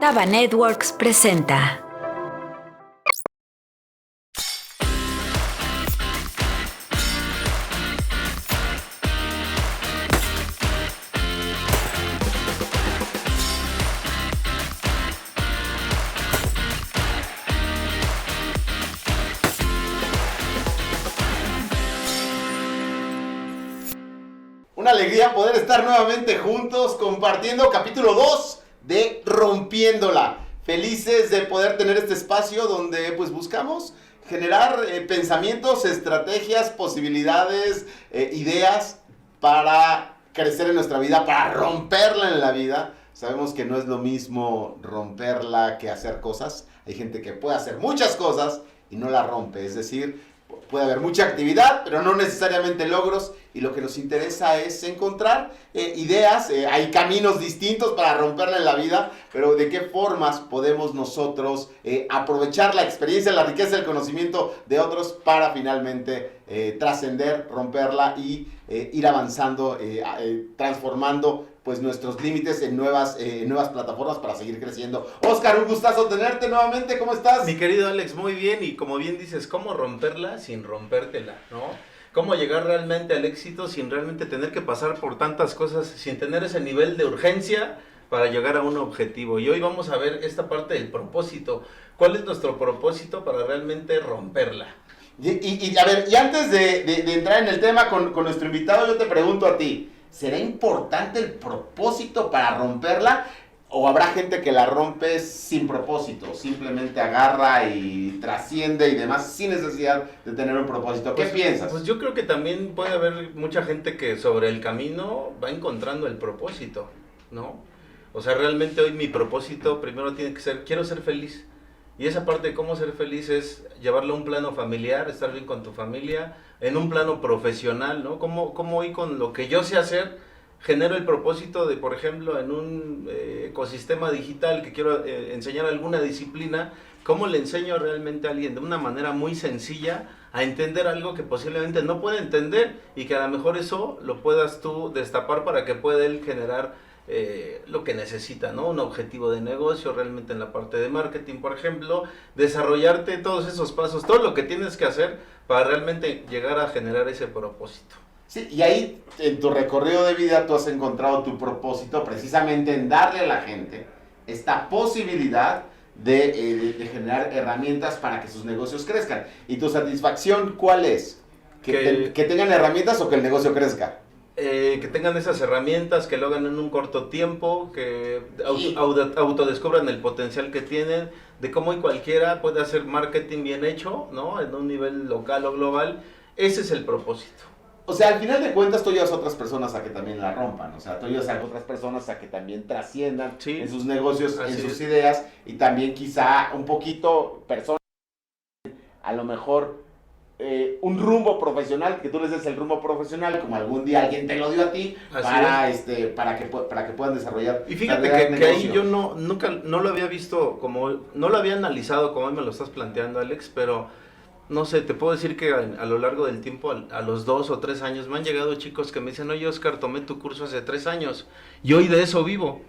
Taba Networks presenta. Una alegría poder estar nuevamente juntos compartiendo capítulo 2 de Rompiéndola. Felices de poder tener este espacio donde pues buscamos generar pensamientos, estrategias, posibilidades, ideas para crecer en nuestra vida, para romperla en la vida. Sabemos que no es lo mismo romperla que hacer cosas. Hay gente que puede hacer muchas cosas y no la rompe, es decir, puede haber mucha actividad, pero no necesariamente logros, y lo que nos interesa es encontrar ideas, hay caminos distintos para romperla en la vida, pero de qué formas podemos nosotros aprovechar la experiencia, la riqueza del conocimiento de otros para finalmente trascender, romperla y ir avanzando, transformando pues nuestros límites en nuevas plataformas para seguir creciendo. Oscar, un gustazo tenerte nuevamente, ¿cómo estás? Mi querido Alex, muy bien, y como bien dices, ¿cómo romperla sin rompértela, no? ¿Cómo llegar realmente al éxito sin realmente tener que pasar por tantas cosas, sin tener ese nivel de urgencia para llegar a un objetivo? Y hoy vamos a ver esta parte del propósito. ¿Cuál es nuestro propósito para realmente romperla? Y a ver, y antes de entrar en el tema con nuestro invitado, yo te pregunto a ti, ¿será importante el propósito para romperla? ¿O habrá gente que la rompe sin propósito? Simplemente agarra y trasciende y demás sin necesidad de tener un propósito. ¿Qué piensas? Pues yo creo que también puede haber mucha gente que sobre el camino va encontrando el propósito, ¿no? O sea, realmente hoy mi propósito primero tiene que ser, quiero ser feliz. Y esa parte de cómo ser feliz es llevarlo a un plano familiar, estar bien con tu familia, en un plano profesional, ¿no? Cómo hoy con lo que yo sé hacer genero el propósito de, por ejemplo, en un ecosistema digital que quiero enseñar alguna disciplina, cómo le enseño realmente a alguien de una manera muy sencilla a entender algo que posiblemente no puede entender y que a lo mejor eso lo puedas tú destapar para que pueda él generar lo que necesita, ¿no? Un objetivo de negocio, realmente en la parte de marketing, por ejemplo, desarrollarte todos esos pasos, todo lo que tienes que hacer para realmente llegar a generar ese propósito. Sí, y ahí en tu recorrido de vida tú has encontrado tu propósito precisamente en darle a la gente esta posibilidad de generar herramientas para que sus negocios crezcan. ¿Y tu satisfacción cuál es? ¿Que tengan herramientas o que el negocio crezca? Que tengan esas herramientas, que lo hagan en un corto tiempo, que autodescubran el potencial que tienen, de cómo y cualquiera puede hacer marketing bien hecho, ¿no? En un nivel local o global. Ese es el propósito. O sea, al final de cuentas tú ayudas a otras personas a que también la rompan, o sea, tú ayudas a otras personas a que también trasciendan en sus negocios, en sus ideas, y también quizá un poquito personas, a lo mejor un rumbo profesional, que tú les des el rumbo profesional, como algún día alguien te lo dio a ti, para que puedan desarrollar. Y fíjate que ahí yo nunca lo había visto, no lo había analizado como hoy me lo estás planteando, Alex, pero no sé, te puedo decir que a lo largo del tiempo, a los 2 o 3 años, me han llegado chicos que me dicen, oye Oscar, tomé tu curso hace 3 años y hoy de eso vivo.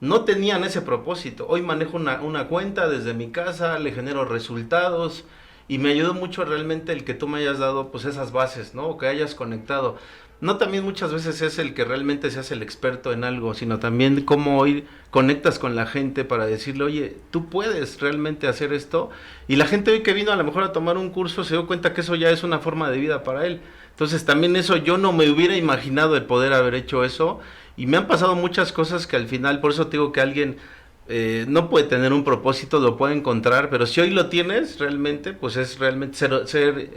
No tenían ese propósito. Hoy manejo una cuenta desde mi casa, le genero resultados y me ayudó mucho realmente el que tú me hayas dado pues esas bases, ¿no? O que hayas conectado. No también muchas veces es el que realmente se hace el experto en algo, sino también cómo hoy conectas con la gente para decirle, oye, tú puedes realmente hacer esto. Y la gente hoy que vino a lo mejor a tomar un curso se dio cuenta que eso ya es una forma de vida para él. Entonces también eso yo no me hubiera imaginado el poder haber hecho eso. Y me han pasado muchas cosas que al final, por eso te digo que alguien no puede tener un propósito, lo puede encontrar, pero si hoy lo tienes realmente, pues es realmente ser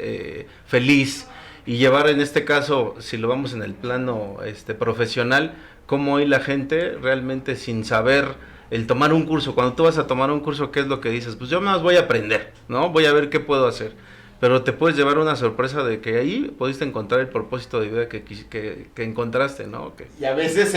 feliz. Y llevar en este caso, si lo vamos en el plano profesional, cómo hoy la gente realmente sin saber el tomar un curso, cuando tú vas a tomar un curso, ¿qué es lo que dices? Pues yo más voy a aprender, ¿no? Voy a ver qué puedo hacer. Pero te puedes llevar una sorpresa de que ahí pudiste encontrar el propósito de vida que encontraste, ¿no? Y a veces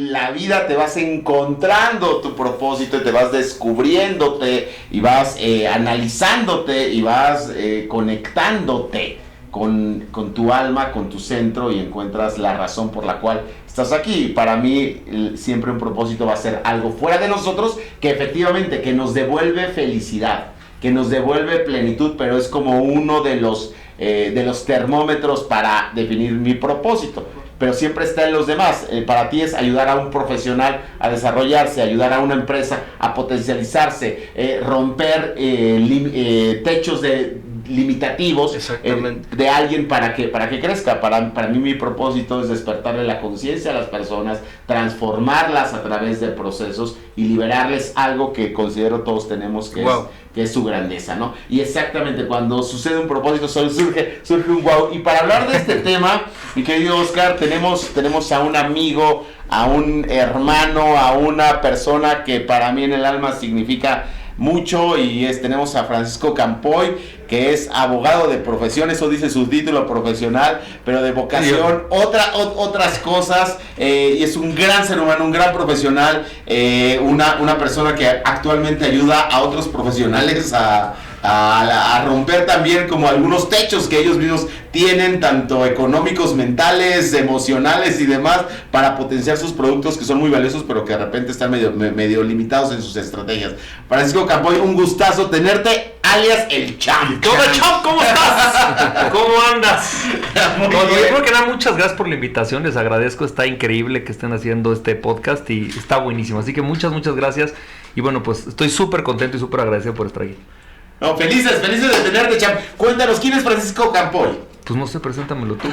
la vida te vas encontrando tu propósito y te vas descubriéndote y vas analizándote y vas conectándote con tu alma, con tu centro, y encuentras la razón por la cual estás aquí. Para mí siempre un propósito va a ser algo fuera de nosotros que efectivamente que nos devuelve felicidad, que nos devuelve plenitud, pero es como uno de los termómetros para definir mi propósito. Pero siempre está en los demás. Para ti es ayudar a un profesional a desarrollarse, ayudar a una empresa a potencializarse, romper techos limitativos de alguien para que crezca. Para mí mi propósito es despertarle la conciencia a las personas, transformarlas a través de procesos y liberarles algo que considero todos tenemos que es su grandeza, ¿no? Y exactamente cuando sucede un propósito surge un wow. Y para hablar de este tema, mi querido Oscar, tenemos a un amigo, a un hermano, a una persona que para mí en el alma significa mucho, y tenemos a Francisco Campoy, que es abogado de profesión, eso dice su título profesional, pero de vocación otras cosas, y es un gran ser humano, un gran profesional, una persona que actualmente ayuda a otros profesionales a romper también como algunos techos que ellos mismos tienen, tanto económicos, mentales, emocionales y demás, para potenciar sus productos que son muy valiosos, pero que de repente están medio limitados en sus estrategias. Francisco Campoy, un gustazo tenerte, alias el Champ. ¿Qué onda, Champ? ¿Cómo estás? ¿Cómo andas? Primero que nada, muchas gracias por la invitación, les agradezco, está increíble que estén haciendo este podcast y está buenísimo, así que muchas gracias, y bueno, pues estoy súper contento y súper agradecido por estar aquí. No, felices de tenerte, Champ. Cuéntanos, ¿quién es Francisco Campoy? Pues no sé, preséntamelo tú.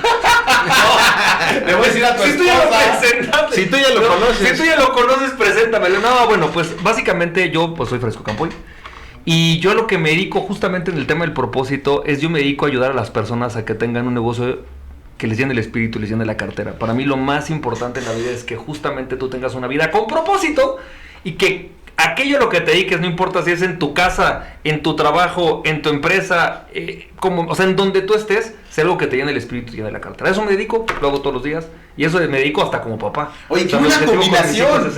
Le voy a decir a tu esposa. Si tú ya lo conoces. Si tú ya lo conoces, preséntamelo. No, bueno, pues básicamente yo pues soy Francisco Campoy. Y yo lo que me dedico justamente en el tema del propósito es yo me dedico a ayudar a las personas a que tengan un negocio que les llene el espíritu, les llene la cartera. Para mí lo más importante en la vida es que justamente tú tengas una vida con propósito y que aquello a lo que te dediques, no importa si es en tu casa, en tu trabajo, en tu empresa, o sea, en donde tú estés, sea algo que te llene el espíritu y llene la cartera. A eso me dedico, lo hago todos los días, y eso me dedico hasta como papá. Oye, qué buena combinación.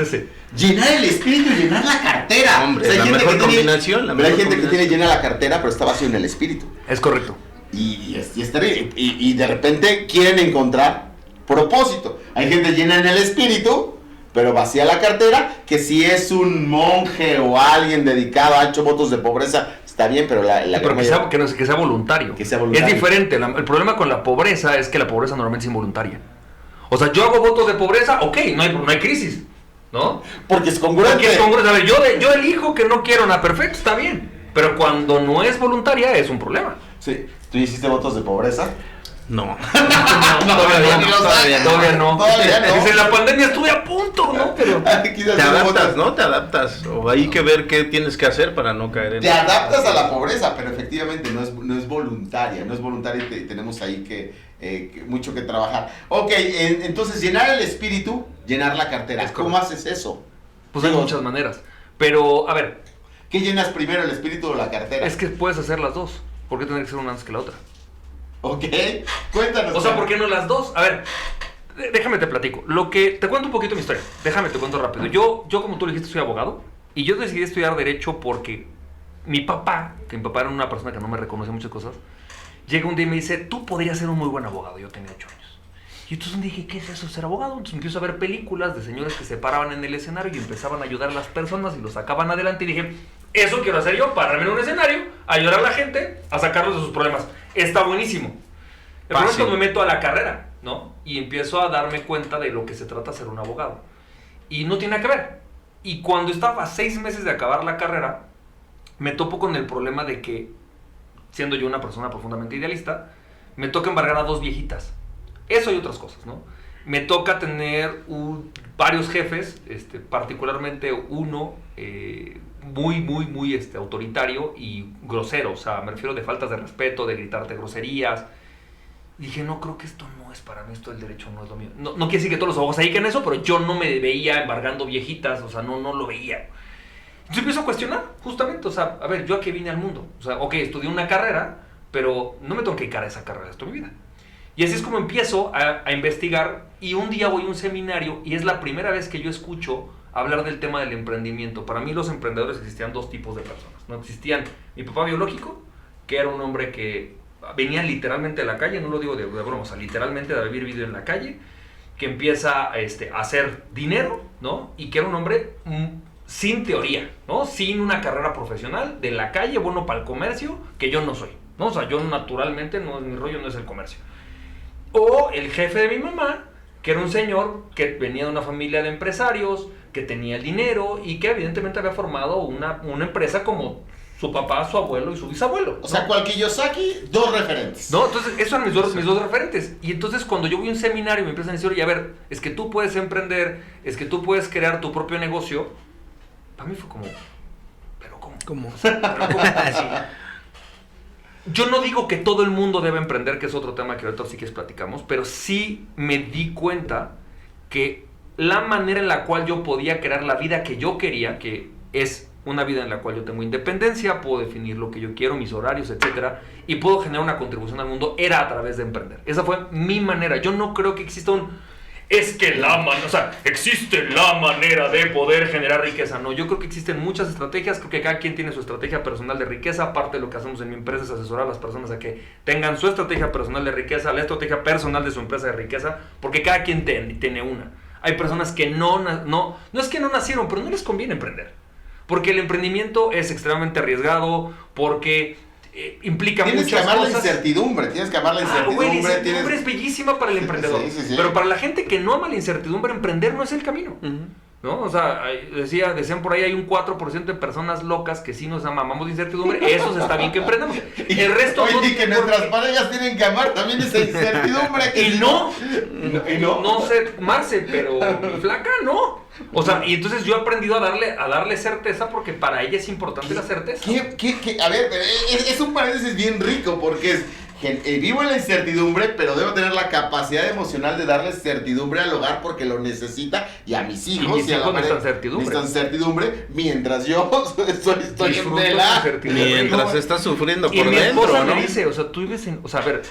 Llenar el espíritu y llenar la cartera. Hombre, o sea, la mejor combinación. Hay gente que tiene llena la cartera, pero está vacío en el espíritu. Es correcto. Y de repente quieren encontrar propósito. Hay gente llena en el espíritu, pero vacía la cartera, que si es un monje o alguien dedicado, ha hecho votos de pobreza, está bien, pero pero que sea voluntario. Que sea voluntario. Es diferente. El problema con la pobreza es que la pobreza normalmente es involuntaria. O sea, yo hago votos de pobreza, ok, no hay crisis, ¿no? Porque es congruente. A ver, yo elijo que no quiero nada, perfecto, está bien. Pero cuando no es voluntaria es un problema. Sí. ¿Tú hiciste votos de pobreza? No. Todavía no. Dice, en la pandemia estuve a punto, ¿no? Pero te adaptas, ¿no? Te adaptas. O hay que ver qué tienes que hacer para no caer en... Te adaptas a la pobreza, pero efectivamente no es voluntaria. No es voluntaria y tenemos ahí mucho que trabajar. Ok, entonces llenar el espíritu, llenar la cartera. ¿Cómo haces eso? Pues hay muchas maneras. Pero, a ver. ¿Qué llenas primero, el espíritu o la cartera? Es que puedes hacer las dos. ¿Por qué tener que ser una antes que la otra? Ok, cuéntanos. O sea, ¿por qué no las dos? A ver, déjame te platico. Te cuento un poquito mi historia. Déjame te cuento rápido. Yo como tú dijiste, soy abogado. Y yo decidí estudiar Derecho porque mi papá era una persona que no me reconoce muchas cosas, llega un día y me dice, tú podrías ser un muy buen abogado. Yo tenía 8 años. Y entonces dije, ¿qué es eso, ser abogado? Entonces empiezo a ver películas de señores que se paraban en el escenario y empezaban a ayudar a las personas y los sacaban adelante. Y dije, eso quiero hacer yo, pararme en un escenario, ayudar a la gente a sacarlos de sus problemas. Está buenísimo. El problema es cuando me meto a la carrera, ¿no? Y empiezo a darme cuenta de lo que se trata ser un abogado. Y no tiene nada que ver. Y cuando estaba a 6 meses de acabar la carrera, me topo con el problema de que, siendo yo una persona profundamente idealista, me toca embargar a 2 viejitas. Eso y otras cosas, ¿no? Me toca tener varios jefes, particularmente uno muy autoritario y grosero. O sea, me refiero de faltas de respeto, de gritarte groserías. Dije, no, creo que esto no es para mí, esto del derecho no es lo mío. No quiere decir que todos los abogados se dediquen a eso, pero yo no me veía embargando viejitas, o sea, no lo veía. Entonces empiezo a cuestionar, justamente, o sea, a ver, ¿yo a qué vine al mundo? O sea, ok, estudié una carrera, pero no me tengo que dedicar a esa carrera, esto es mi vida. Y así es como empiezo a investigar, y un día voy a un seminario y es la primera vez que yo escucho hablar del tema del emprendimiento. Para mí los emprendedores existían 2 tipos de personas, ¿no? Existían mi papá biológico, que era un hombre que venía literalmente de la calle, no lo digo de broma, o sea, literalmente de haber vivido en la calle, que empieza a hacer dinero, ¿no? Y que era un hombre sin teoría, ¿no? Sin una carrera profesional, de la calle, bueno para el comercio, que yo no soy, ¿no? O sea, yo naturalmente, mi rollo no es el comercio. O el jefe de mi mamá, que era un señor que venía de una familia de empresarios, que tenía el dinero y que evidentemente había formado una empresa como su papá, su abuelo y su bisabuelo, ¿no? O sea, cual Kiyosaki, 2 referentes. No, entonces esos eran mis dos referentes. Y entonces cuando yo voy a un seminario y me empiezan a decir, oye, a ver, es que tú puedes emprender, es que tú puedes crear tu propio negocio, para mí fue como, ¿pero cómo? ¿Cómo? ¿Pero cómo? Sí. Yo no digo que todo el mundo debe emprender, que es otro tema que ahorita sí que platicamos, pero sí me di cuenta que la manera en la cual yo podía crear la vida que yo quería, que es una vida en la cual yo tengo independencia, puedo definir lo que yo quiero, mis horarios, etcétera, y puedo generar una contribución al mundo, era a través de emprender. Esa fue mi manera. Yo no creo que exista existe la manera de poder generar riqueza. No, yo creo que existen muchas estrategias, creo que cada quien tiene su estrategia personal de riqueza. Parte de lo que hacemos en mi empresa es asesorar a las personas a que tengan su estrategia personal de riqueza, la estrategia personal de su empresa de riqueza, porque cada quien tiene una. Hay personas que no es que no nacieron, pero no les conviene emprender. Porque el emprendimiento es extremadamente arriesgado, porque implica muchas cosas. Tienes que amar la incertidumbre, La incertidumbre es bellísima para el emprendedor. Sí. Pero para la gente que no ama la incertidumbre, emprender no es el camino. ¿No? O sea, decían por ahí, hay un 4% de personas locas que sí nos amamos de incertidumbre. Eso está bien que emprendamos. El resto oye, no. Y que nuestras parejas tienen que amar también esa incertidumbre. Que no sé, Marce, pero flaca, no. O sea, y entonces yo he aprendido a darle certeza, porque para ella es importante la certeza. A ver, es un paréntesis bien rico, porque es... vivo en la incertidumbre, pero debo tener la capacidad emocional de darle certidumbre al hogar porque lo necesita, y a mis hijos. Y mis hijos necesitan certidumbre mientras yo estoy en vela. Mientras estás sufriendo por dentro, y mi esposa ¿no? me dice, o sea, tú vives en... O sea, a ver,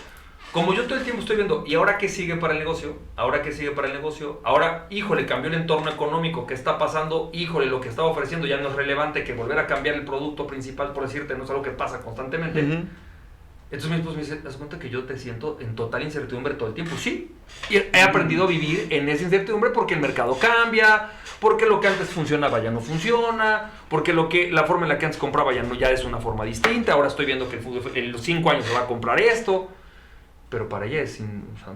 como yo todo el tiempo estoy viendo, ¿y ahora qué sigue para el negocio? Ahora, híjole, cambió el entorno económico, ¿qué está pasando? Híjole, lo que estaba ofreciendo ya no es relevante, que volver a cambiar el producto principal, por decirte, no es algo que pasa constantemente. Entonces mi esposo me dice, ¿das cuenta que yo te siento en total incertidumbre todo el tiempo? Sí, y he aprendido a vivir en esa incertidumbre porque el mercado cambia, porque lo que antes funcionaba ya no funciona, porque la forma en la que antes compraba ya es una forma distinta. Ahora estoy viendo que en los 5 años se va a comprar esto, pero para ella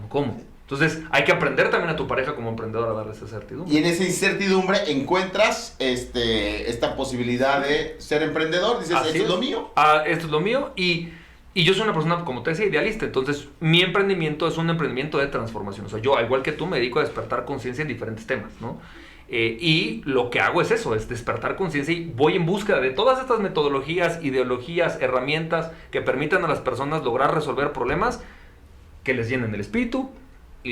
¿cómo? Entonces hay que aprender también a tu pareja como emprendedor a darle esa certidumbre. Y en esa incertidumbre encuentras esta posibilidad de ser emprendedor. Dices, esto es lo mío. Esto es lo mío, y yo soy una persona, como te decía, idealista. Entonces, mi emprendimiento es un emprendimiento de transformación. O sea, yo, al igual que tú, me dedico a despertar conciencia en diferentes temas, ¿no? Y lo que hago es eso, es despertar conciencia, y voy en búsqueda de todas estas metodologías, ideologías, herramientas que permitan a las personas lograr resolver problemas que les llenen el espíritu,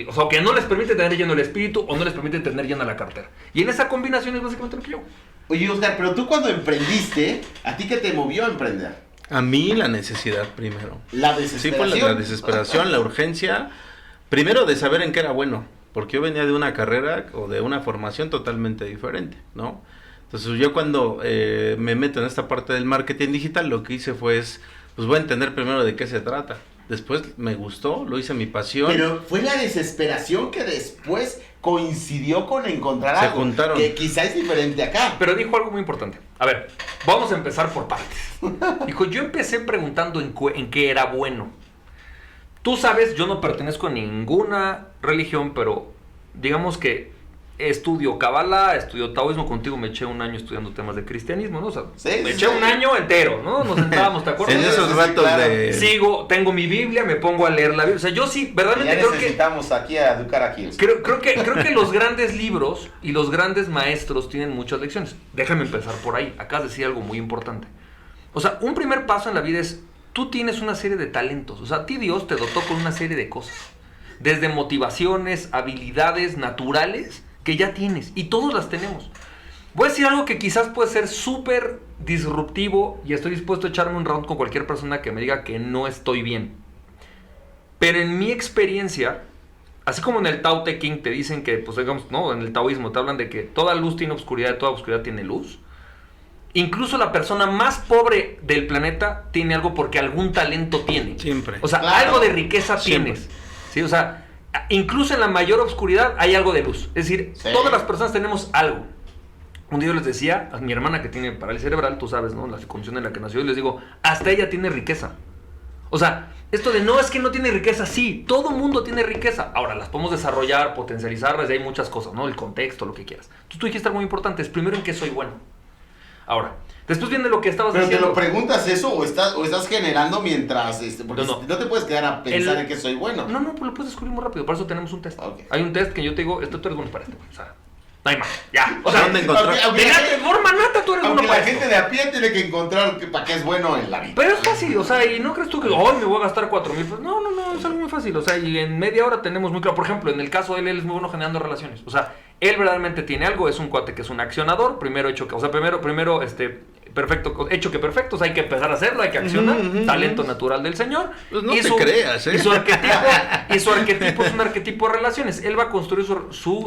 o sea, que no les permiten tener lleno el espíritu o no les permiten tener llena la cartera. Y en esa combinación es básicamente lo que yo hago. Oye, Oscar, pero tú cuando emprendiste, ¿a ti qué te movió a emprender? A mí la necesidad primero. La desesperación. Sí, fue la desesperación, la urgencia. Primero de saber en qué era bueno, porque yo venía de una carrera o de una formación totalmente diferente, ¿no? Entonces yo cuando me meto en esta parte del marketing digital, lo que hice fue, pues voy a entender primero de qué se trata. Después me gustó, lo hice mi pasión. Pero fue la desesperación que después coincidió con encontrar Se algo juntaron. que quizá es diferente acá. Pero dijo algo muy importante. A ver, vamos a empezar por partes. Dijo, yo empecé preguntando en qué era bueno. Tú sabes, yo no pertenezco a ninguna religión, pero digamos que estudio Kabbalah, estudio taoísmo. Contigo me eché un año estudiando temas de cristianismo, ¿no? O sea, me eché un año entero, ¿no? Nos sentábamos, ¿te acuerdas? En esos ratos de... Tengo mi Biblia, me pongo a leer la Biblia. O sea, yo sí, verdaderamente creo que... necesitamos aquí a educar aquí. Creo que los grandes libros y los grandes maestros tienen muchas lecciones. Déjame empezar por ahí. Acabas de decir algo muy importante. O sea, un primer paso en la vida es, tú tienes una serie de talentos. O sea, a ti Dios te dotó con una serie de cosas. Desde motivaciones, habilidades naturales que ya tienes. Y todos las tenemos. Voy a decir algo que quizás puede ser súper disruptivo, y estoy dispuesto a echarme un round con cualquier persona que me diga que no estoy bien. Pero en mi experiencia, así como en el Tao Te Ching te dicen que, pues digamos, no, en el taoísmo te hablan de que toda luz tiene oscuridad y toda oscuridad tiene luz. Incluso la persona más pobre del planeta tiene algo porque algún talento tiene. Siempre. O sea, Claro. algo de riqueza Siempre. tienes. ¿Sí? O sea, incluso en la mayor oscuridad hay algo de luz. Es decir, Sí. todas las personas tenemos algo. Un día yo les decía a mi hermana que tiene parálisis cerebral, tú sabes, ¿no? La condición en la que nació, y les digo, hasta ella tiene riqueza. O sea, esto de no es que no tiene riqueza, sí, todo mundo tiene riqueza. Ahora, las podemos desarrollar, potencializarlas, y hay muchas cosas, ¿no? El contexto, lo que quieras. Entonces tú dijiste algo muy importante, es primero en qué soy bueno. Ahora, después viene lo que estabas ¿Pero diciendo. te lo preguntas eso o estás generando mientras, porque No. no te puedes quedar a pensar en que soy bueno? No, pues lo puedes descubrir muy rápido, por eso tenemos un test. Ok. Hay un test que yo te digo, tú eres bueno para esto, o sea, no hay más, ya. O sea, ¿dónde encontrar? de forma nata tú eres bueno Aunque la para gente esto. de a pie tiene que encontrar para qué es bueno en la vida. Pero es fácil, o sea, y no crees tú que hoy me voy a gastar 4,000 pesos. No, es algo muy fácil, o sea, y en media hora tenemos muy claro. Por ejemplo, en el caso de él es muy bueno generando relaciones. O sea, él verdaderamente tiene algo, es un cuate que es un accionador, primero perfecto, hecho que perfecto, o sea, hay que empezar a hacerlo, hay que accionar, talento natural del señor. Pues no te creas, ¿eh? Y su arquetipo es un arquetipo de relaciones. Él va a construir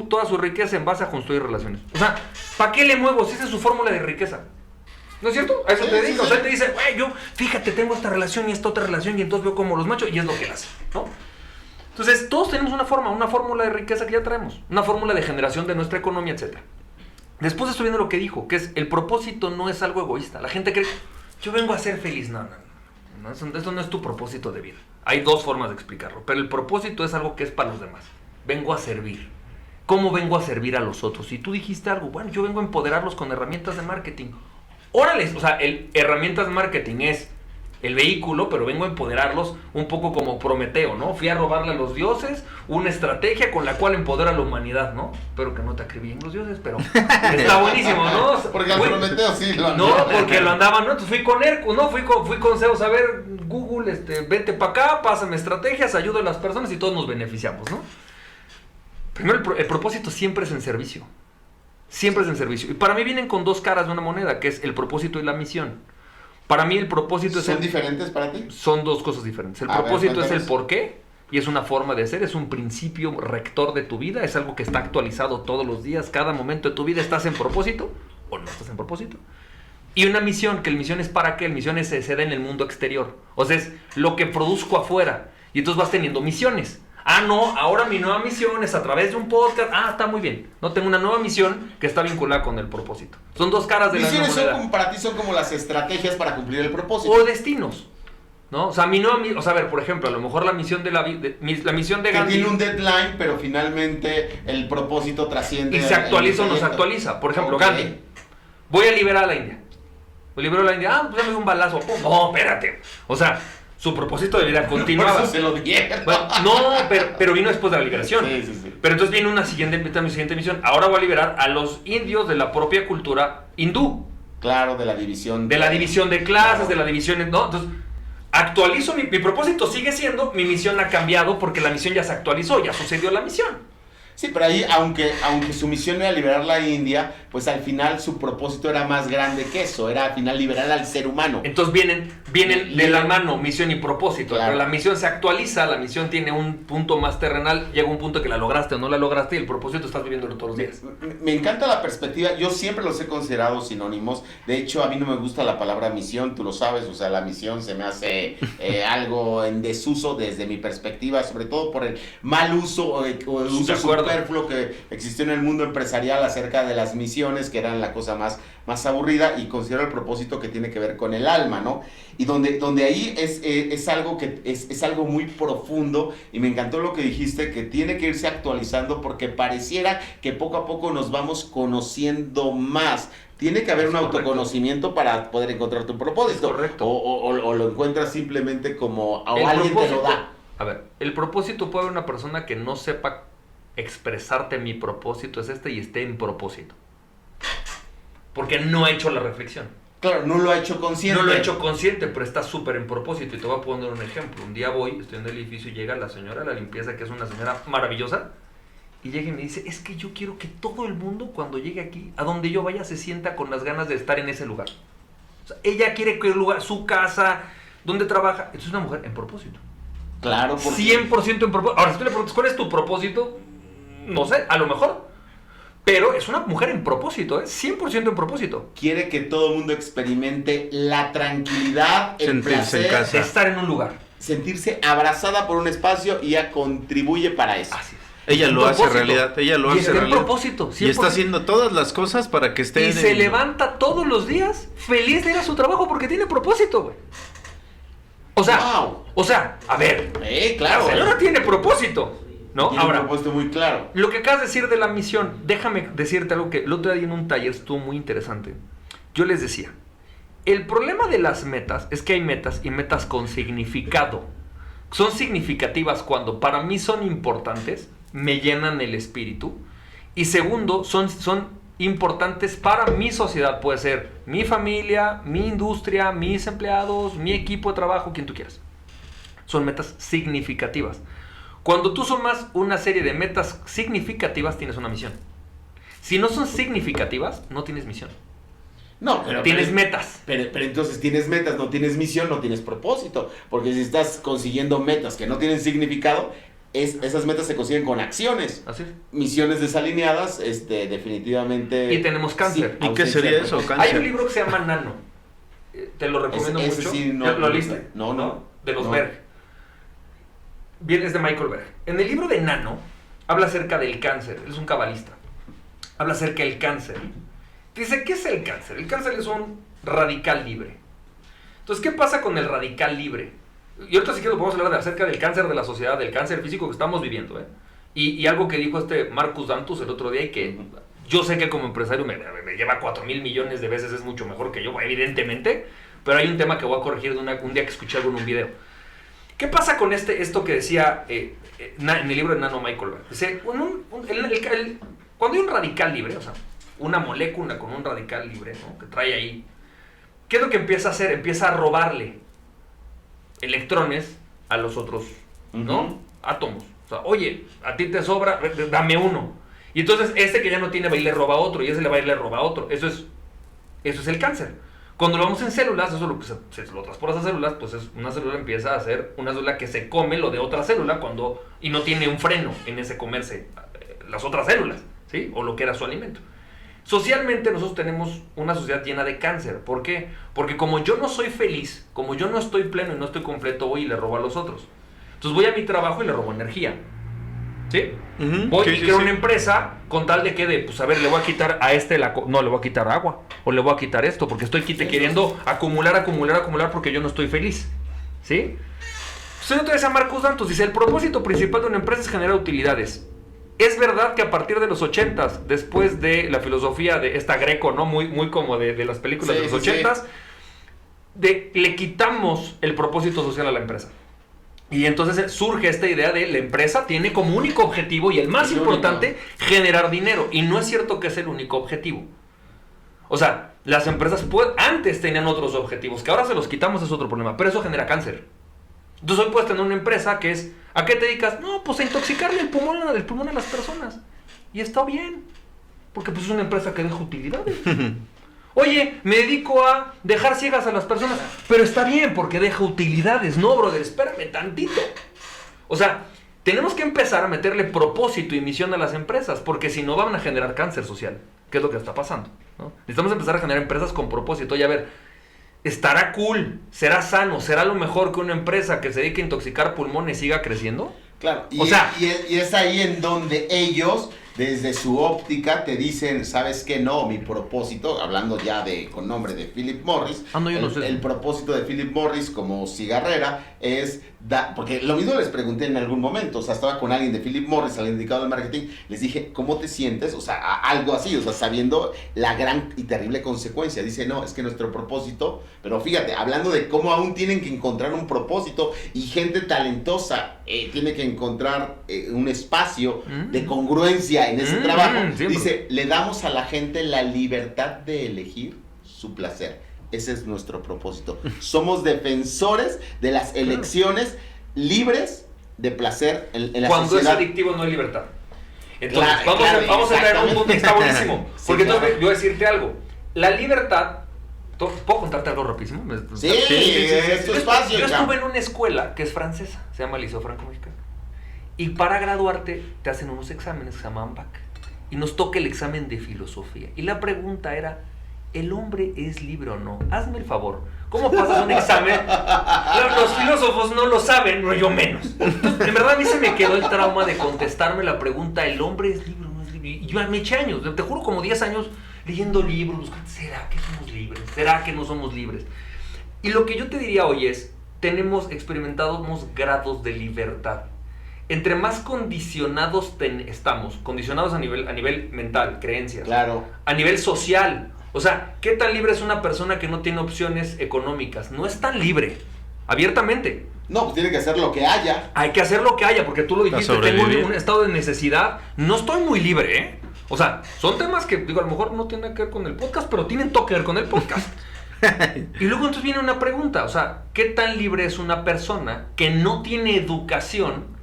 toda su riqueza en base a construir relaciones. O sea, ¿para qué le muevo si esa es su fórmula de riqueza? ¿No es cierto? A eso Sí, te sí, dedica. sí. O sea, él te dice, güey, yo, fíjate, tengo esta relación y esta otra relación y entonces veo como los machos y es lo que él hace, ¿no? Entonces, todos tenemos una fórmula de riqueza que ya traemos, una fórmula de generación de nuestra economía, etc. Después estoy viendo lo que dijo, que es el propósito no es algo egoísta. La gente cree, yo vengo a ser feliz. No, eso no es tu propósito de vida. Hay dos formas de explicarlo, pero el propósito es algo que es para los demás. Vengo a servir. ¿Cómo vengo a servir a los otros? Si tú dijiste algo, bueno, yo vengo a empoderarlos con herramientas de marketing. Órale, o sea, herramientas de marketing es el vehículo, pero vengo a empoderarlos un poco como Prometeo, ¿no? Fui a robarle a los dioses una estrategia con la cual empodera a la humanidad, ¿no? Espero que no te acribillen los dioses, pero está buenísimo, ¿no? O sea, Porque al güey, Prometeo sí lo no, porque lo andaban, ¿no? Entonces fui con Hércules, ¿no? Fui con Zeus a ver, Google, vete para acá, pásame estrategias, ayuda a las personas y todos nos beneficiamos, ¿no? Primero, el propósito siempre es en servicio. Siempre es en servicio. Y para mí vienen con dos caras de una moneda, que es el propósito y la misión. Para mí el propósito ¿Son diferentes para ti? son dos cosas diferentes. El A ver, propósito es el cuéntanos. porqué y es una forma de ser, es un principio rector de tu vida, es algo que está actualizado todos los días, cada momento de tu vida estás en propósito o no estás en propósito. Y una misión, que el misión es para qué, el misión es se da en el mundo exterior. O sea, es lo que produzco afuera. Y entonces vas teniendo misiones. Ah, no, ahora mi nueva misión es a través de un podcast. Ah, está muy bien. No, tengo una nueva misión que está vinculada con el propósito. Son dos caras de la misma Misiones moneda. para ti son como las estrategias para cumplir el propósito. O destinos, ¿no? O sea, o sea, a ver, por ejemplo, a lo mejor la misión de la misión de Que Gandhi tiene un deadline, pero finalmente el propósito trasciende. y se actualiza o el no se trayecto. actualiza. Por ejemplo, Ok. Gandhi. Voy a liberar a la India. Libero a la India. Ah, pues ya me dio un balazo. ¡Pum! No, espérate. O sea, su propósito de vida Por continuaba. eso se lo dieron. Bueno, no, pero vino después de la liberación. Sí. Pero entonces viene mi siguiente misión. Ahora voy a liberar a los indios de la propia cultura hindú. Claro, de la división. De la división de clases, Claro. de la división... ¿no? Entonces, actualizo, mi propósito sigue siendo, mi misión ha cambiado porque la misión ya se actualizó, ya sucedió la misión. Sí, pero ahí, aunque su misión era liberar la India, pues al final su propósito era más grande que eso. Era al final liberar al ser humano. Entonces vienen de la mano misión y propósito. Claro. Pero la misión se actualiza, la misión tiene un punto más terrenal, llega un punto que la lograste o no la lograste y el propósito estás viviéndolo todos los días. Me encanta la perspectiva, yo siempre los he considerado sinónimos. De hecho, a mí no me gusta la palabra misión, tú lo sabes, o sea, la misión se me hace algo en desuso desde mi perspectiva, sobre todo por el mal uso o el uso superfluo que existió en el mundo empresarial acerca de las misiones, que eran la cosa más aburrida, y considero el propósito que tiene que ver con el alma, ¿no? Y donde ahí es algo que es algo muy profundo, y me encantó lo que dijiste, que tiene que irse actualizando porque pareciera que poco a poco nos vamos conociendo más. Tiene que haber un autoconocimiento para poder encontrar tu propósito. Correcto. O lo encuentras simplemente como El alguien te lo propósito- da. A ver, el propósito puede haber una persona que no sepa expresarte mi propósito es y esté en propósito. Porque no ha hecho la reflexión. Claro, no lo ha hecho consciente. No lo he hecho consciente, pero está súper en propósito. Y te voy a poner un ejemplo. Un día estoy en el edificio y llega la señora de la limpieza, que es una señora maravillosa, y llega y me dice, es que yo quiero que todo el mundo cuando llegue aquí, a donde yo vaya, se sienta con las ganas de estar en ese lugar. O sea, ella quiere que el lugar, su casa, donde trabaja. Esto es una mujer en propósito. Claro, porque 100% en propósito. Ahora, si tú le preguntas, ¿cuál es tu propósito? No sé, a lo mejor. Pero es una mujer en propósito, 100% en propósito. quiere que todo el mundo experimente la tranquilidad, el Sentirse en placer. casa. De estar en un lugar. sentirse abrazada por un espacio y ella contribuye para eso. Así es. Ella lo hace realidad, ella lo y hace está en realidad. propósito, Y está 100%. haciendo todas las cosas para que esté Y en se el- levanta todos los días feliz de ir a su trabajo porque tiene propósito, güey. Wow. O sea, a ver, Claro. la señora tiene propósito, ¿no? Tiene un Ahora, propósito muy claro. lo que acabas de decir de la misión, déjame decirte algo que el otro día en un taller estuvo muy interesante. Yo les decía, el problema de las metas es que hay metas y metas con significado. Son significativas cuando para mí son importantes, me llenan el espíritu. Y segundo, son importantes para mi sociedad. Puede ser mi familia, mi industria, mis empleados, mi equipo de trabajo, quien tú quieras. Son metas significativas. Cuando tú sumas una serie de metas significativas, tienes una misión. Si no son significativas, no tienes misión. No, Tienes metas. Pero entonces tienes metas, no tienes misión, no tienes propósito. Porque si estás consiguiendo metas que no tienen significado, esas metas se consiguen con acciones. Así es. Misiones desalineadas, definitivamente. Y tenemos cáncer. ¿Y qué ausencia sería de eso? propósito. Hay un libro que se llama Nano. Te lo recomiendo Ese mucho. sí, no, ¿Ya ¿Lo no, leíste? no. De los No. Berg. Bien, es de Michael Berg. En el libro de Nano, habla acerca del cáncer. Él es un cabalista. Habla acerca del cáncer. Dice, ¿qué es el cáncer? El cáncer es un radical libre. Entonces, ¿qué pasa con el radical libre? Y ahorita si quieres podemos hablar acerca del cáncer de la sociedad, del cáncer físico que estamos viviendo. Y algo que dijo Marcus Dantus el otro día y que yo sé que como empresario me lleva 4,000 millones de veces, es mucho mejor que yo, evidentemente. Pero hay un tema que voy a corregir de un día que escuché algo en un video. ¿Qué pasa con esto que decía en el libro de Nano Michael Berg? Dice, cuando hay un radical libre, o sea, una molécula con un radical libre, ¿no?, que trae ahí, ¿qué es lo que empieza a hacer? Empieza a robarle electrones a los otros, ¿no? Ujú. Átomos. O sea, oye, a ti te sobra, dame uno. Y entonces que ya no tiene va y le roba a otro, y ese le va y le roba a otro. Eso es el cáncer. Cuando lo vemos en células, eso es lo que se lo transportas a células, pues una célula empieza a ser una célula que se come lo de otra célula y no tiene un freno en ese comerse las otras células, ¿sí? O lo que era su alimento. Socialmente nosotros tenemos una sociedad llena de cáncer. ¿Por qué? Porque como yo no soy feliz, como yo no estoy pleno y no estoy completo, voy y le robo a los otros. Entonces voy a mi trabajo y le robo energía. ¿Sí? Ujú, Voy sí, y sí, creo sí. una empresa con tal de que pues a ver, le voy a quitar a no, le voy a quitar agua. O le voy a quitar esto, porque estoy queriendo acumular porque yo no estoy feliz. ¿Sí? Entonces otra vez a Marcus Dantus dice, el propósito principal de una empresa es generar utilidades. Es verdad que a partir de los 80s, después de la filosofía de esta Greco, ¿no? Muy como de las películas Sí, de los sí, 80s, le quitamos el propósito social a la empresa. Y entonces surge esta idea de la empresa tiene como único objetivo, y el más El importante, generar dinero. Y no es cierto que es el único objetivo. O sea, las empresas antes tenían otros objetivos, que ahora se los quitamos, es otro problema, pero eso genera cáncer. Entonces hoy puedes tener una empresa que es, ¿a qué te dedicas? No, pues a intoxicarle el pulmón a las personas. Y está bien, porque pues es una empresa que deja utilidades. Oye, me dedico a dejar ciegas a las personas, pero está bien porque deja utilidades. No, brother, espérame tantito. O sea, tenemos que empezar a meterle propósito y misión a las empresas, porque si no van a generar cáncer social, que es lo que está pasando, ¿no? Necesitamos empezar a generar empresas con propósito. Y a ver, ¿estará cool? ¿Será sano? ¿Será lo mejor que una empresa que se dedique a intoxicar pulmones siga creciendo? Claro, O sea, y es ahí en donde ellos, desde su óptica, te dicen, ¿sabes qué? No, mi propósito, hablando ya con nombre de Philip Morris, No, yo no sé. el propósito de Philip Morris como cigarrera es, porque lo mismo les pregunté en algún momento, o sea, estaba con alguien de Philip Morris, al indicado del marketing, les dije, ¿cómo te sientes? O sea, algo así, o sea, sabiendo la gran y terrible consecuencia. Dice, no, es que nuestro propósito, pero fíjate, hablando de cómo aún tienen que encontrar un propósito y gente talentosa tiene que encontrar un espacio de congruencia en ese trabajo, siempre. dice, le damos a la gente la libertad de elegir su placer. Ese es nuestro propósito. Somos defensores de las elecciones libres de placer en la Cuando sociedad. es adictivo no hay libertad. Entonces, Claro, vamos a entrar en un punto que está buenísimo. Sí, Porque claro. entonces yo voy a decirte algo. La libertad... ¿Puedo contarte algo rapidísimo? Sí, es tu espacio. Yo ya. estuve en una escuela que es francesa, se llama Liceo Franco-Mexicano. Y para graduarte te hacen unos exámenes que se llaman BAC. Y nos toca el examen de filosofía. Y la pregunta era, ¿el hombre es libre o no? Hazme el favor. ¿Cómo pasas un examen? Los filósofos no lo saben, no yo menos. Entonces, en verdad a mí se me quedó el trauma de contestarme la pregunta, ¿el hombre es libre o no es libre? Y yo me eché años, te juro como 10 años leyendo libros, buscando, ¿será que somos libres? ¿Será que no somos libres? Y lo que yo te diría hoy es, experimentamos grados de libertad. Entre más condicionados estamos, condicionados a nivel mental, creencias, Claro. a nivel social. O sea, ¿qué tan libre es una persona que no tiene opciones económicas? No es tan libre, abiertamente. No, pues tiene que hacer lo que haya. Hay que hacer lo que haya, porque tú lo dijiste, tengo un estado de necesidad. No estoy muy libre, ¿eh? O sea, son temas que, digo, a lo mejor no tienen que ver con el podcast, pero tienen que ver con el podcast. Y luego entonces viene una pregunta, o sea, ¿qué tan libre es una persona que no tiene educación